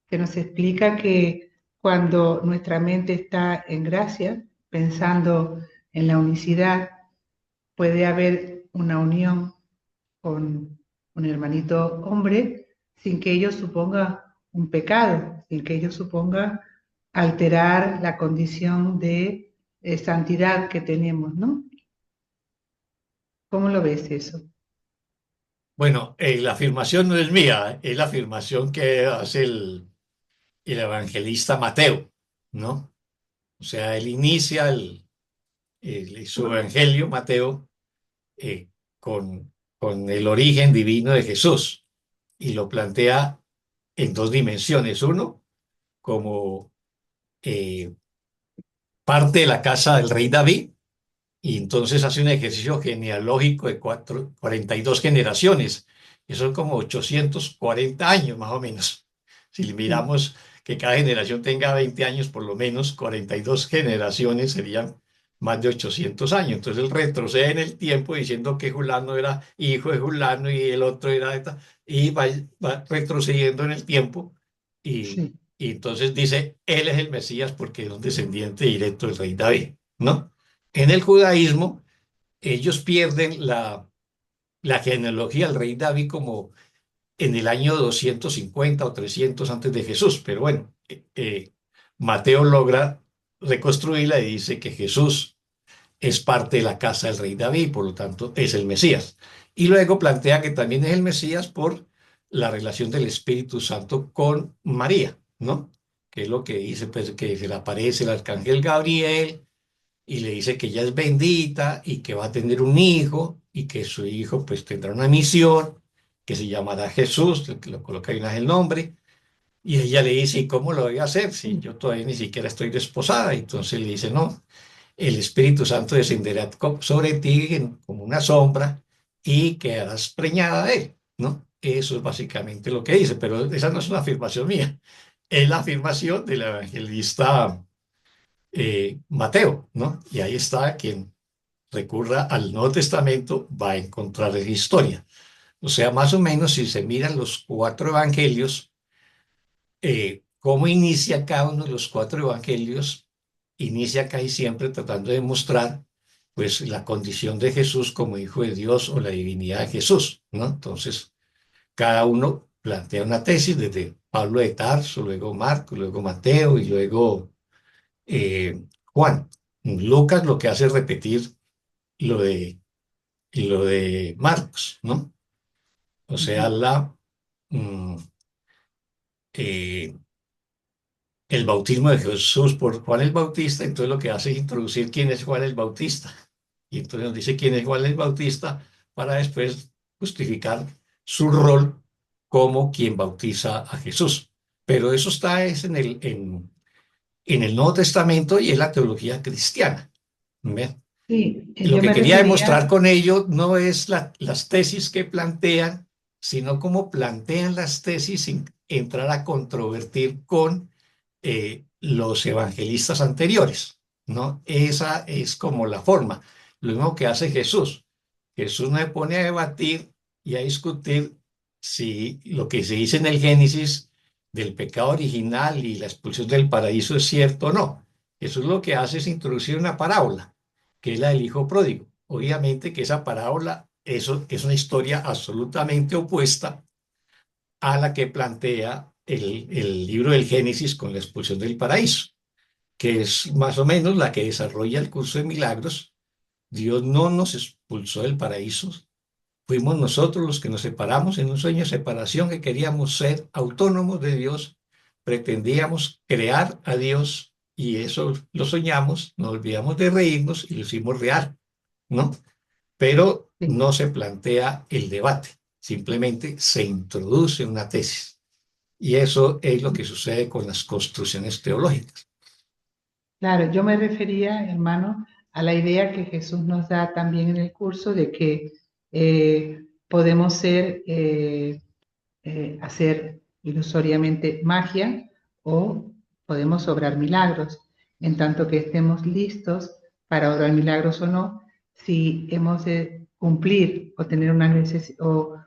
que nos explica que cuando nuestra mente está en gracia, pensando en la unicidad, puede haber una unión con un hermanito hombre sin que ello suponga un pecado, sin que ello suponga alterar la condición de santidad que tenemos, ¿no? ¿Cómo lo ves eso? Bueno, la afirmación no es mía, es la afirmación que hace el evangelista Mateo, ¿no? O sea, él inicia su evangelio, Mateo, eh, con el origen divino de Jesús y lo plantea en dos dimensiones. Uno, como eh, parte de la casa del rey David, y entonces hace un ejercicio genealógico de 42 generaciones, que son como 840 años más o menos. Si Sí, miramos que cada generación tenga 20 años, por lo menos 42 generaciones serían más de 800 años. Entonces él retrocede en el tiempo diciendo que Julano era hijo de Julano y el otro era de y va retrocediendo en el tiempo y, sí, y entonces dice, él es el Mesías porque es un descendiente directo del rey David, ¿no? En el judaísmo, ellos pierden la genealogía del rey David como en el año 250 o 300 antes de Jesús, pero bueno, Mateo logra reconstruirla y dice que Jesús es parte de la casa del rey David, por lo tanto es el Mesías. Y luego plantea que también es el Mesías por la relación del Espíritu Santo con María, ¿no? Que es lo que dice, pues, que se le aparece el arcángel Gabriel y le dice que ella es bendita y que va a tener un hijo y que su hijo pues tendrá una misión que se llamará Jesús, que lo coloca ahí el nombre, y ella le dice, ¿y cómo lo voy a hacer si yo todavía ni siquiera estoy desposada? Y entonces le dice, no, el Espíritu Santo descenderá sobre ti como una sombra y quedarás preñada de él, ¿no? Eso es básicamente lo que dice, pero esa no es una afirmación mía, es la afirmación del evangelista Mateo, ¿no? Y ahí está quien recurra al Nuevo Testamento va a encontrar esa historia. O sea, más o menos si se miran los cuatro evangelios, cómo inicia cada uno de los cuatro evangelios, inicia casi siempre tratando de mostrar pues la condición de Jesús como hijo de Dios o la divinidad de Jesús, ¿no? Entonces, cada uno plantea una tesis desde Pablo de Tarso, luego Marcos, luego Mateo y luego Juan. Lucas lo que hace es repetir lo de, lo de Marcos, ¿no? O sea, Ujú. mm, eh, el bautismo de Jesús por Juan el Bautista, entonces lo que hace es introducir quién es Juan el Bautista. Y entonces nos dice quién es Juan el Bautista para después justificar su rol como quien bautiza a Jesús. Pero eso está es en el Nuevo Testamento y en la teología cristiana. ¿Ve? Sí, Lo yo que me quería demostrar refería, con ello no es las tesis que plantean, sino cómo plantean las tesis sin entrar a controvertir con los evangelistas anteriores, ¿no? Esa es como la forma. Lo mismo que hace Jesús. Jesús no se pone a debatir y a discutir si lo que se dice en el Génesis del pecado original y la expulsión del paraíso es cierto o no. Jesús lo que hace es introducir una parábola que es la del hijo pródigo. Obviamente que esa parábola eso es una historia absolutamente opuesta a la que plantea el libro del Génesis con la expulsión del paraíso, que es más o menos la que desarrolla el curso de milagros. Dios no nos expulsó del paraíso, fuimos nosotros los que nos separamos en un sueño de separación que queríamos ser autónomos de Dios, pretendíamos crear a Dios y eso lo soñamos, nos olvidamos de reírnos y lo hicimos real, ¿no? Pero sí, no se plantea el debate, simplemente se introduce una tesis. Y eso es lo que sucede con las construcciones teológicas. claro, yo me refería, hermano, a la idea que Jesús nos da también en el curso de que podemos hacer ilusoriamente magia o podemos obrar milagros, en tanto que estemos listos para obrar milagros o no, si hemos de cumplir o tener una necesidad, o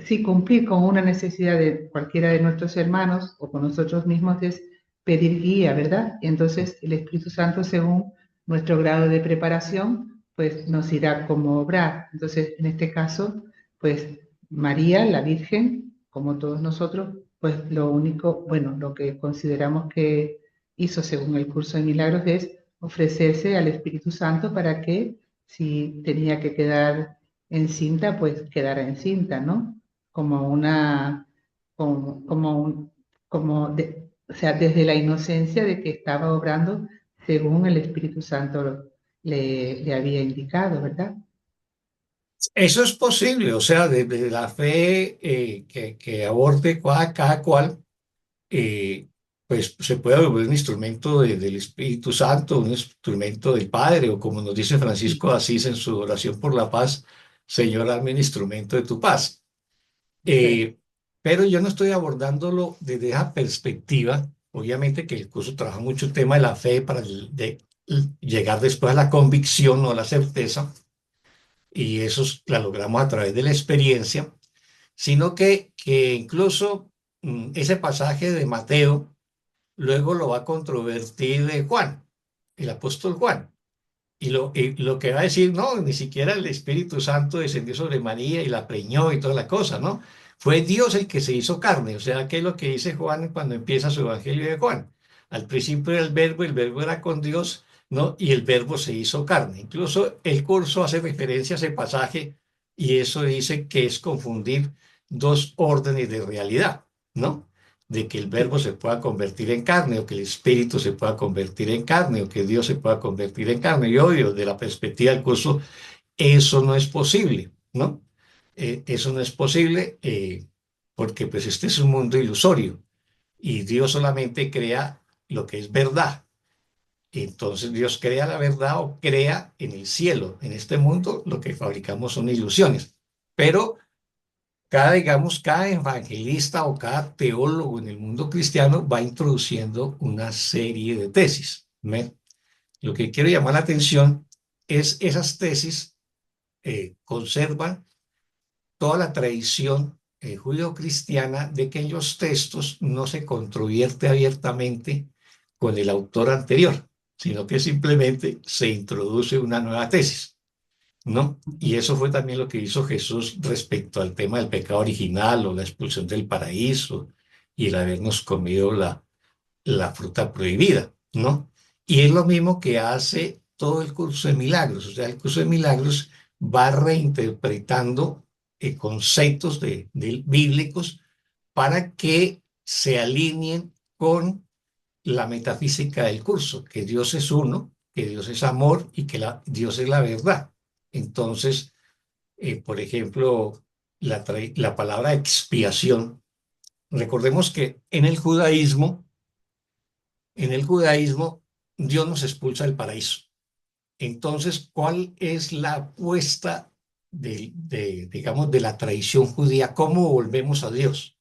sí, cumplir con una necesidad de cualquiera de nuestros hermanos o con nosotros mismos es pedir guía, ¿verdad? Y entonces el Espíritu Santo, según nuestro grado de preparación, pues nos irá como obrar. Entonces, en este caso, pues María, la Virgen, como todos nosotros, pues lo único, bueno, lo que consideramos que hizo según el curso de milagros es ofrecerse al Espíritu Santo para que si tenía que quedar encinta, pues quedara encinta, ¿no? Como una, como un, o sea, desde la inocencia de que estaba obrando según el Espíritu Santo le había indicado, ¿verdad? Eso es posible, o sea, desde la fe que aborde cada cual, eh, pues se puede volver un instrumento del Espíritu Santo, un instrumento del Padre, o como nos dice Francisco de Asís en su oración por la paz, Señor, hazme un instrumento de tu paz. Ok. Eh, pero yo no estoy abordándolo desde esa perspectiva. Obviamente que el curso trabaja mucho el tema de la fe para llegar después a la convicción o a la certeza, y eso la logramos a través de la experiencia, sino que incluso ese pasaje de Mateo luego lo va a controvertir de Juan, el apóstol Juan. Y lo que va a decir, no, ni siquiera el Espíritu Santo descendió sobre María y la preñó y toda la cosa, ¿no? Fue Dios el que se hizo carne. O sea, ¿qué es lo que dice Juan cuando empieza su Evangelio de Juan? Al principio era el verbo era con Dios, ¿no? Y el verbo se hizo carne. Incluso el curso hace referencia a ese pasaje y eso dice que es confundir dos órdenes de realidad, ¿no? De que el verbo Sí. se pueda convertir en carne o que el espíritu se pueda convertir en carne o que Dios se pueda convertir en carne. Y obvio, de la perspectiva del curso, eso no es posible, ¿no? Eso no es posible porque pues este es un mundo ilusorio y Dios solamente crea lo que es verdad. Entonces Dios crea la verdad o crea en el cielo. En este mundo lo que fabricamos son ilusiones. Pero cada evangelista o cada teólogo en el mundo cristiano va introduciendo una serie de tesis. ¿Ve? Lo que quiero llamar la atención es esas tesis conservan toda la tradición judío-cristiana de que en los textos no se controvierte abiertamente con el autor anterior. sino que simplemente se introduce una nueva tesis, ¿no? Y eso fue también lo que hizo Jesús respecto al tema del pecado original o la expulsión del paraíso y el habernos comido la fruta prohibida, ¿no? Y es lo mismo que hace todo el curso de milagros, o sea, el curso de milagros va reinterpretando conceptos bíblicos para que se alineen con la metafísica del curso, que Dios es uno, que Dios es amor y que Dios es la verdad. Entonces, por ejemplo, la palabra expiación, recordemos que en el judaísmo, Dios nos expulsa del paraíso. Entonces, ¿cuál es la apuesta digamos, de la tradición judía? ¿Cómo volvemos a Dios?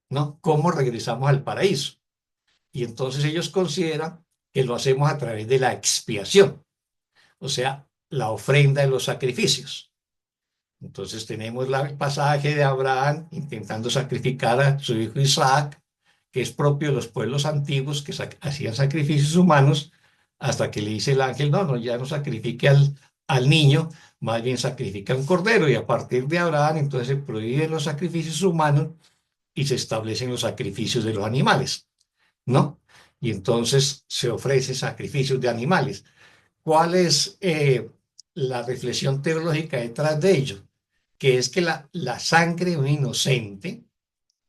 ¿No? ¿Cómo regresamos al paraíso? Y entonces ellos consideran que lo hacemos a través de la expiación, o sea, la ofrenda de los sacrificios. Entonces tenemos el pasaje de Abraham intentando sacrificar a su hijo Isaac, que es propio de los pueblos antiguos que hacían sacrificios humanos, hasta que le dice el ángel, no, no, ya no sacrifique al niño, más bien sacrifica un cordero. Y a partir de Abraham entonces se prohíben los sacrificios humanos y se establecen los sacrificios de los animales, ¿no? Y entonces se ofrece sacrificios de animales. ¿Cuál es la reflexión teológica detrás de ello? Que es que la sangre de un inocente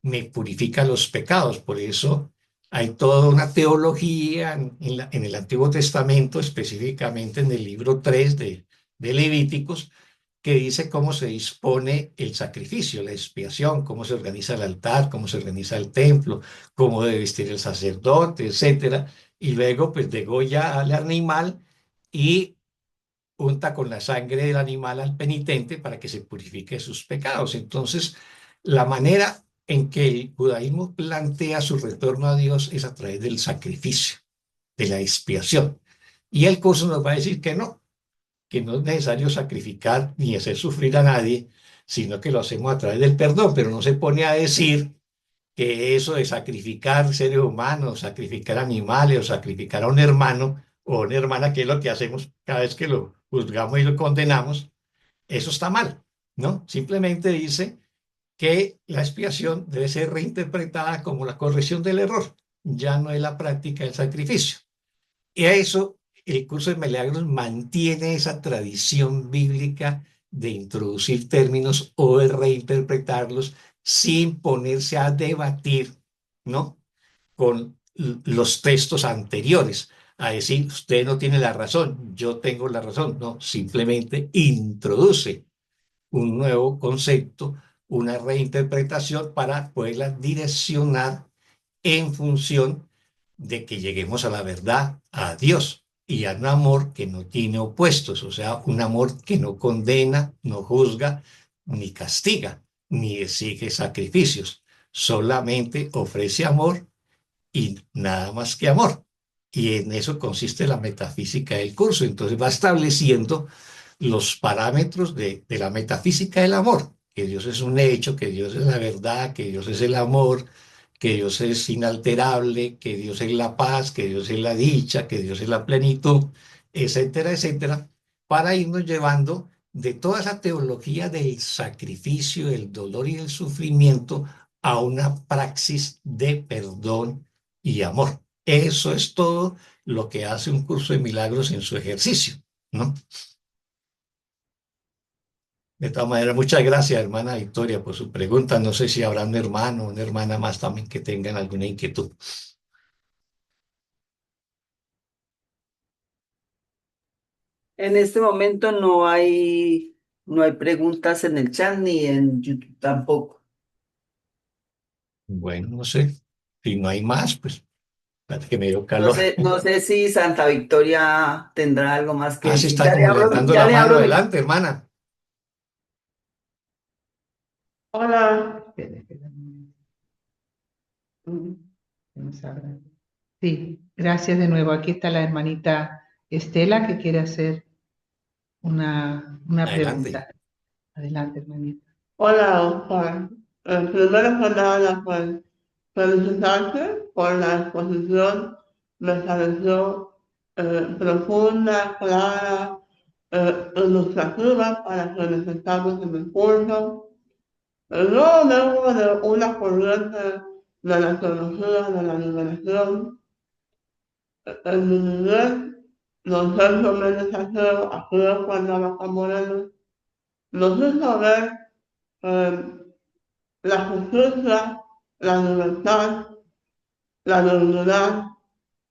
me purifica los pecados. Por eso hay toda una teología en el Antiguo Testamento, específicamente en el libro 3 de Levíticos, que dice cómo se dispone el sacrificio, la expiación, cómo se organiza el altar, cómo se organiza el templo, cómo debe vestir el sacerdote, etcétera. Y luego, pues, degolla al animal y unta con la sangre del animal al penitente para que se purifique de sus pecados. Entonces, la manera en que el judaísmo plantea su retorno a Dios es a través del sacrificio, de la expiación. Y el curso nos va a decir que no es necesario sacrificar ni hacer sufrir a nadie, sino que lo hacemos a través del perdón, pero no se pone a decir que eso de sacrificar seres humanos, sacrificar animales o sacrificar a un hermano o una hermana, que es lo que hacemos cada vez que lo juzgamos y lo condenamos, eso está mal, ¿no? Simplemente dice que la expiación debe ser reinterpretada como la corrección del error, ya no es la práctica del sacrificio. Y a eso el curso de milagros mantiene esa tradición bíblica de introducir términos o de reinterpretarlos sin ponerse a debatir, ¿no? Con los textos anteriores, a decir, usted no tiene la razón, yo tengo la razón. No, simplemente introduce un nuevo concepto, una reinterpretación para poderla direccionar en función de que lleguemos a la verdad, a Dios y a un amor que no tiene opuestos, o sea, un amor que no condena, no juzga, ni castiga, ni exige sacrificios, solamente ofrece amor y nada más que amor. Y en eso consiste la metafísica del curso. Entonces va estableciendo los parámetros de la metafísica del amor, que Dios es un hecho, que Dios es la verdad, que Dios es el amor, que Dios es inalterable, que Dios es la paz, que Dios es la dicha, que Dios es la plenitud, etcétera, etcétera, para irnos llevando de toda esa teología del sacrificio, del dolor y del sufrimiento a una praxis de perdón y amor. Eso es todo lo que hace un curso de milagros en su ejercicio, ¿no? De todas maneras, muchas gracias, hermana Victoria, por su pregunta. No sé si habrá un hermano o una hermana más también que tengan alguna inquietud. En este momento no hay preguntas en el chat ni en YouTube tampoco. Bueno, no sé. Si no hay más, pues parece que me dio No calor. sé, no sé si Santa Victoria tendrá algo más que Ah, se decir. está como levantando Ya la le mano. abro Adelante, hermana. Hola. Espera, espera un momento. Que nos abra. Sí, gracias de nuevo. Aquí está la hermanita Estela que quiere hacer una Adelante. pregunta. Adelante, hermanita. Hola, Juan. Primero que nada, pues felicitarte por la exposición. Me pareció profunda, clara, ilustrativa para que necesitamos en el curso. No vengo de una corriente de la teología de la liberación. En mi nivel, don Sergio Méndez Acero, aquel cuando Vaca Moreno, nos hizo ver la justicia, la libertad, la dignidad,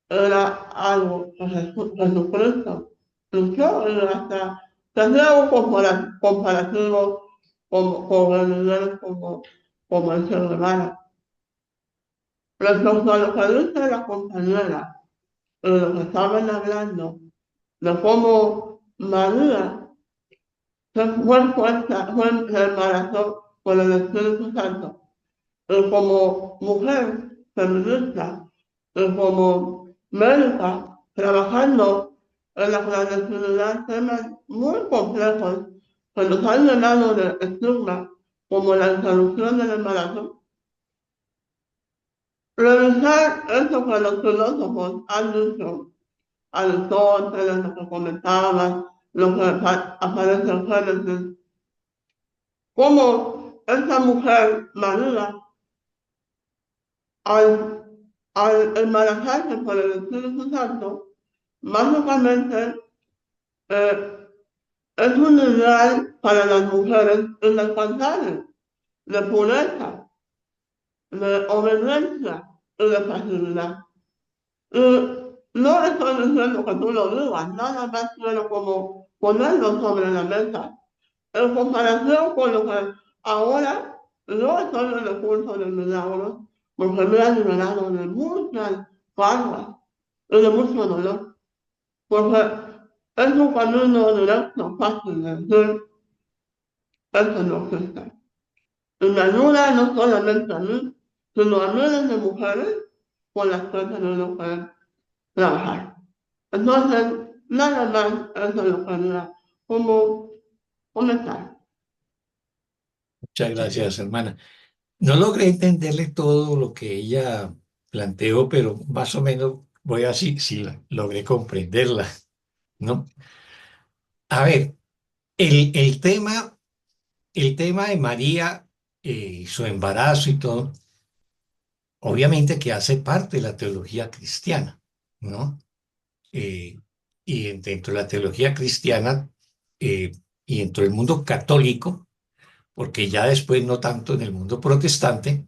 era algo que Jesucristo luchó y hasta tendría un comparativo con el nivel como el ser humano. Respecto a lo que dice la compañera y lo que estaban hablando de cómo María fue embarazó por el Espíritu Santo y como mujer feminista y como médica trabajando en la clandestinidad temas muy complejos que nos han llenado de estigma como la interrupción del embarazo. Revisar eso que los filósofos han dicho, Aristóteles, lo que comentaban, lo que aparece en Génesis, cómo esta mujer, María, al, al embarazarse por el Espíritu Santo, básicamente eh, es un ideal para las mujeres inalcanzable, de pureza, de obediencia y de facilidad. Y no estoy diciendo que tú lo digas, nada más quiero como ponerlo sobre la mesa. En comparación con lo que ahora no estoy en el curso de milagros, porque me ha liberado de muchas cargas y de mucho dolor, porque es un camino directo, fácil de decir, eso no existe. Y me ayuda no solamente a mí, sino a miles de mujeres con las que he tenido que trabajar. Entonces, nada más eso lo quería como comentar. Muchas gracias, hermana. No logré entenderle todo lo que ella planteó, pero más o menos voy así, sí logré comprenderla, ¿no? A ver, el tema de María, su embarazo y todo, obviamente que hace parte de la teología cristiana, ¿no? Eh, y dentro de la teología cristiana eh, y dentro del mundo católico, porque ya después no tanto en el mundo protestante,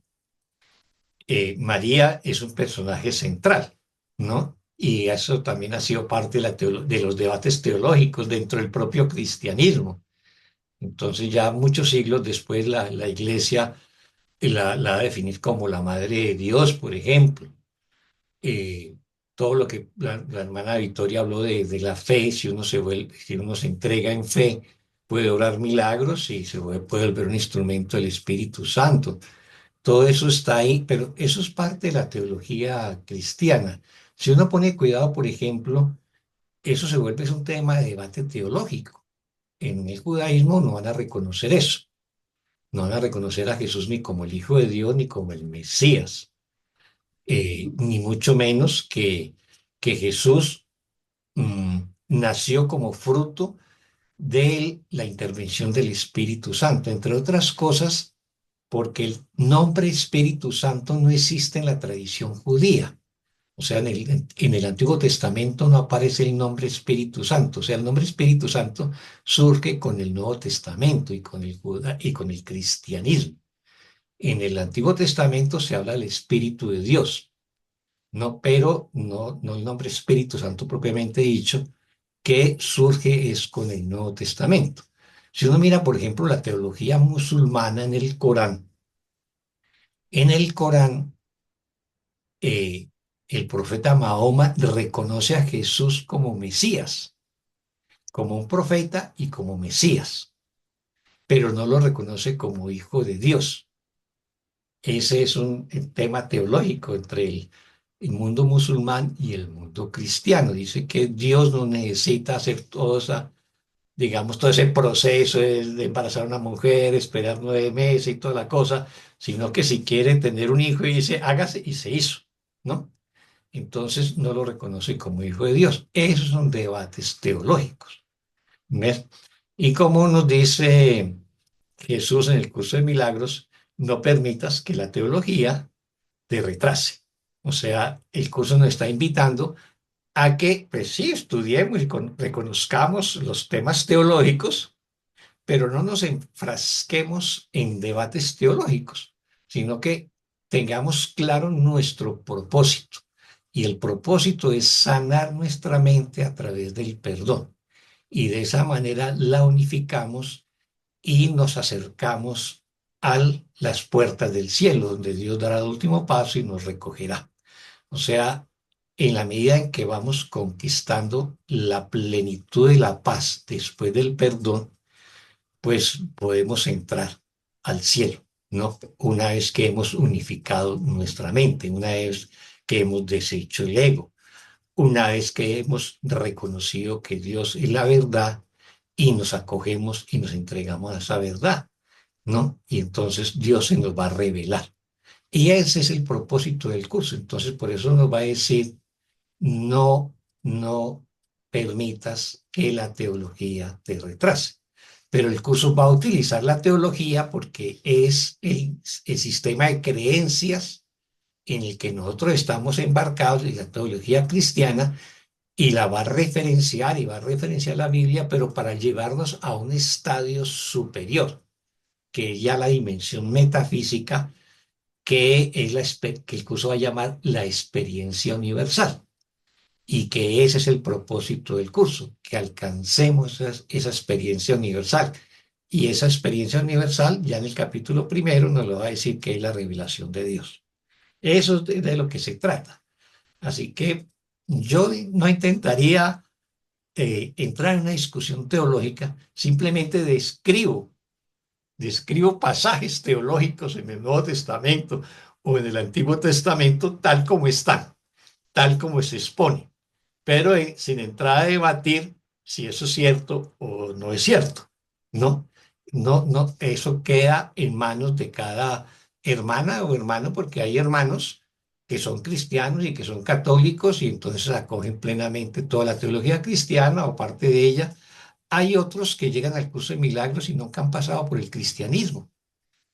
María es un personaje central, ¿no? Y eso también ha sido parte de, de los debates teológicos dentro del propio cristianismo. Entonces ya muchos siglos después la Iglesia la va a definir como la Madre de Dios, por ejemplo. Eh, Todo lo que la hermana Victoria habló de la fe, si uno se vuelve, si uno se entrega en fe, puede obrar milagros y puede volver un instrumento del Espíritu Santo. Todo eso está ahí, pero eso es parte de la teología cristiana. Si uno pone cuidado, por ejemplo, eso se vuelve es un tema de debate teológico. En el judaísmo no van a reconocer eso. No van a reconocer a Jesús ni como el Hijo de Dios ni como el Mesías, ni mucho menos que Jesús nació como fruto de la intervención del Espíritu Santo, entre otras cosas, porque el nombre Espíritu Santo no existe en la tradición judía. O sea, en el Antiguo Testamento no aparece el nombre Espíritu Santo. O sea, el nombre Espíritu Santo surge con el Nuevo Testamento y con y con el cristianismo. En el Antiguo Testamento se habla del Espíritu de Dios, no, pero no el nombre Espíritu Santo propiamente dicho, que surge es con el Nuevo Testamento. Si uno mira, por ejemplo, la teología musulmana en el Corán, eh, el profeta Mahoma reconoce a Jesús como Mesías, como un profeta y como Mesías, pero no lo reconoce como hijo de Dios. Ese es un tema teológico entre el mundo musulmán y el mundo cristiano. Dice que Dios no necesita hacer digamos, todo ese proceso de embarazar a una mujer, esperar 9 meses y toda la cosa, sino que si quiere tener un hijo y dice, hágase y se hizo, ¿no? entonces no lo reconoce como hijo de Dios. Esos son debates teológicos. ¿Ves? Y como nos dice Jesús en el curso de milagros, no permitas que la teología te retrase. O sea, el curso nos está invitando a que, pues sí, estudiemos y reconozcamos los temas teológicos, pero no nos enfrasquemos en debates teológicos, sino que tengamos claro nuestro propósito. Y el propósito es sanar nuestra mente a través del perdón. Y de esa manera la unificamos y nos acercamos a las puertas del cielo, donde Dios dará el último paso y nos recogerá. O sea, en la medida en que vamos conquistando la plenitud de la paz después del perdón, pues podemos entrar al cielo, ¿no? Una vez que hemos unificado nuestra mente, una vez que hemos deshecho el ego, una vez que hemos reconocido que Dios es la verdad y nos acogemos y nos entregamos a esa verdad, ¿no? Y entonces Dios se nos va a revelar. Y ese es el propósito del curso. Entonces, por eso nos va a decir, no, no permitas que la teología te retrase. Pero el curso va a utilizar la teología porque es el sistema de creencias en el que nosotros estamos embarcados en la teología cristiana y la va a referenciar y va a referenciar la Biblia, pero para llevarnos a un estadio superior, que es ya la dimensión metafísica, que es que el curso va a llamar la experiencia universal. Y que ese es el propósito del curso, que alcancemos esa experiencia universal. Y esa experiencia universal, ya en el capítulo primero, nos lo va a decir que es la revelación de Dios. Eso es de lo que se trata. Así que yo no intentaría entrar en una discusión teológica, simplemente describo pasajes teológicos en el Nuevo Testamento o en el Antiguo Testamento tal como están, tal como se expone, pero sin entrar a debatir si eso es cierto o no es cierto. No, no, eso queda en manos de cada hermana o hermano, porque hay hermanos que son cristianos y que son católicos y entonces acogen plenamente toda la teología cristiana o parte de ella. Hay otros que llegan al curso de milagros y nunca han pasado por el cristianismo,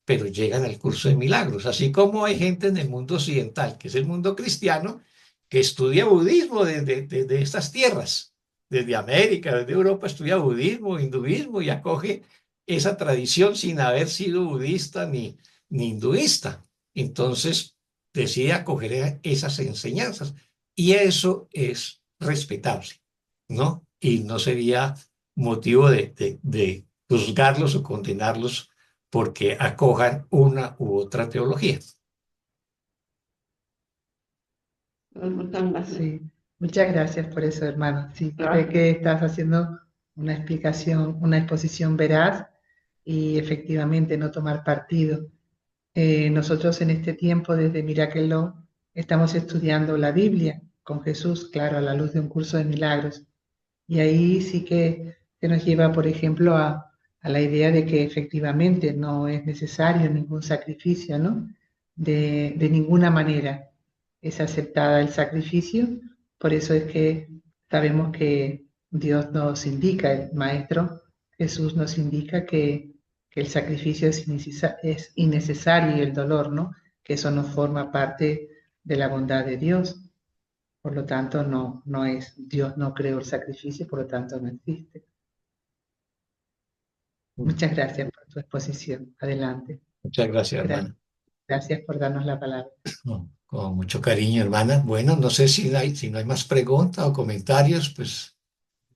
pero llegan al curso de milagros, así como hay gente en el mundo occidental, que es el mundo cristiano, que estudia budismo desde estas tierras, desde América, desde Europa, estudia budismo, hinduismo y acoge esa tradición sin haber sido budista ni hinduista. Entonces decide acoger esas enseñanzas y eso es respetable, ¿no? Y no sería motivo de juzgarlos o condenarlos porque acojan una u otra teología. Muchas gracias. Sí, muchas gracias por eso, hermano. Sí, creo Gracias. que estás haciendo una explicación, una exposición veraz y efectivamente no tomar partido. Nosotros en este tiempo, desde Miracle Law, estamos estudiando la Biblia con Jesús, claro, a la luz de un curso de milagros. Y ahí sí que se nos lleva, por ejemplo, a la idea de que efectivamente no es necesario ningún sacrificio, ¿no? De ninguna manera es aceptada el sacrificio. Por eso es que sabemos que Dios nos indica, el Maestro Jesús nos indica que el sacrificio es innecesario y el dolor, ¿no? Que eso no forma parte de la bondad de Dios. Por lo tanto, no es, Dios no creó el sacrificio, por lo tanto no existe. Muchas gracias por tu exposición. Adelante. Muchas gracias, hermana. Gracias por darnos la palabra. No, con mucho cariño, hermana. Bueno, no sé si no hay más preguntas o comentarios, pues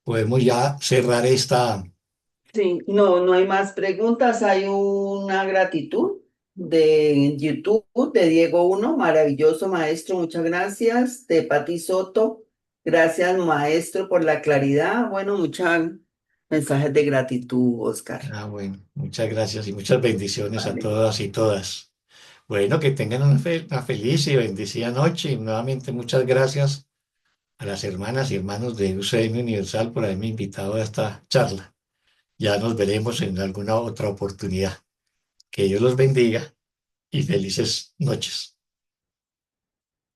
podemos ya cerrar esta. Sí, no hay más preguntas. Hay una gratitud de YouTube de Diego Uno, maravilloso maestro, muchas gracias. De Pati Soto, gracias maestro por la claridad. Bueno, muchos mensajes de gratitud, Oscar. Bueno, muchas gracias y muchas bendiciones a Vale. todas y todas. Bueno, que tengan una feliz y bendecida noche y nuevamente muchas gracias a las hermanas y hermanos de UCM Universal por haberme invitado a esta charla. Ya nos veremos en alguna otra oportunidad. Que Dios los bendiga y felices noches.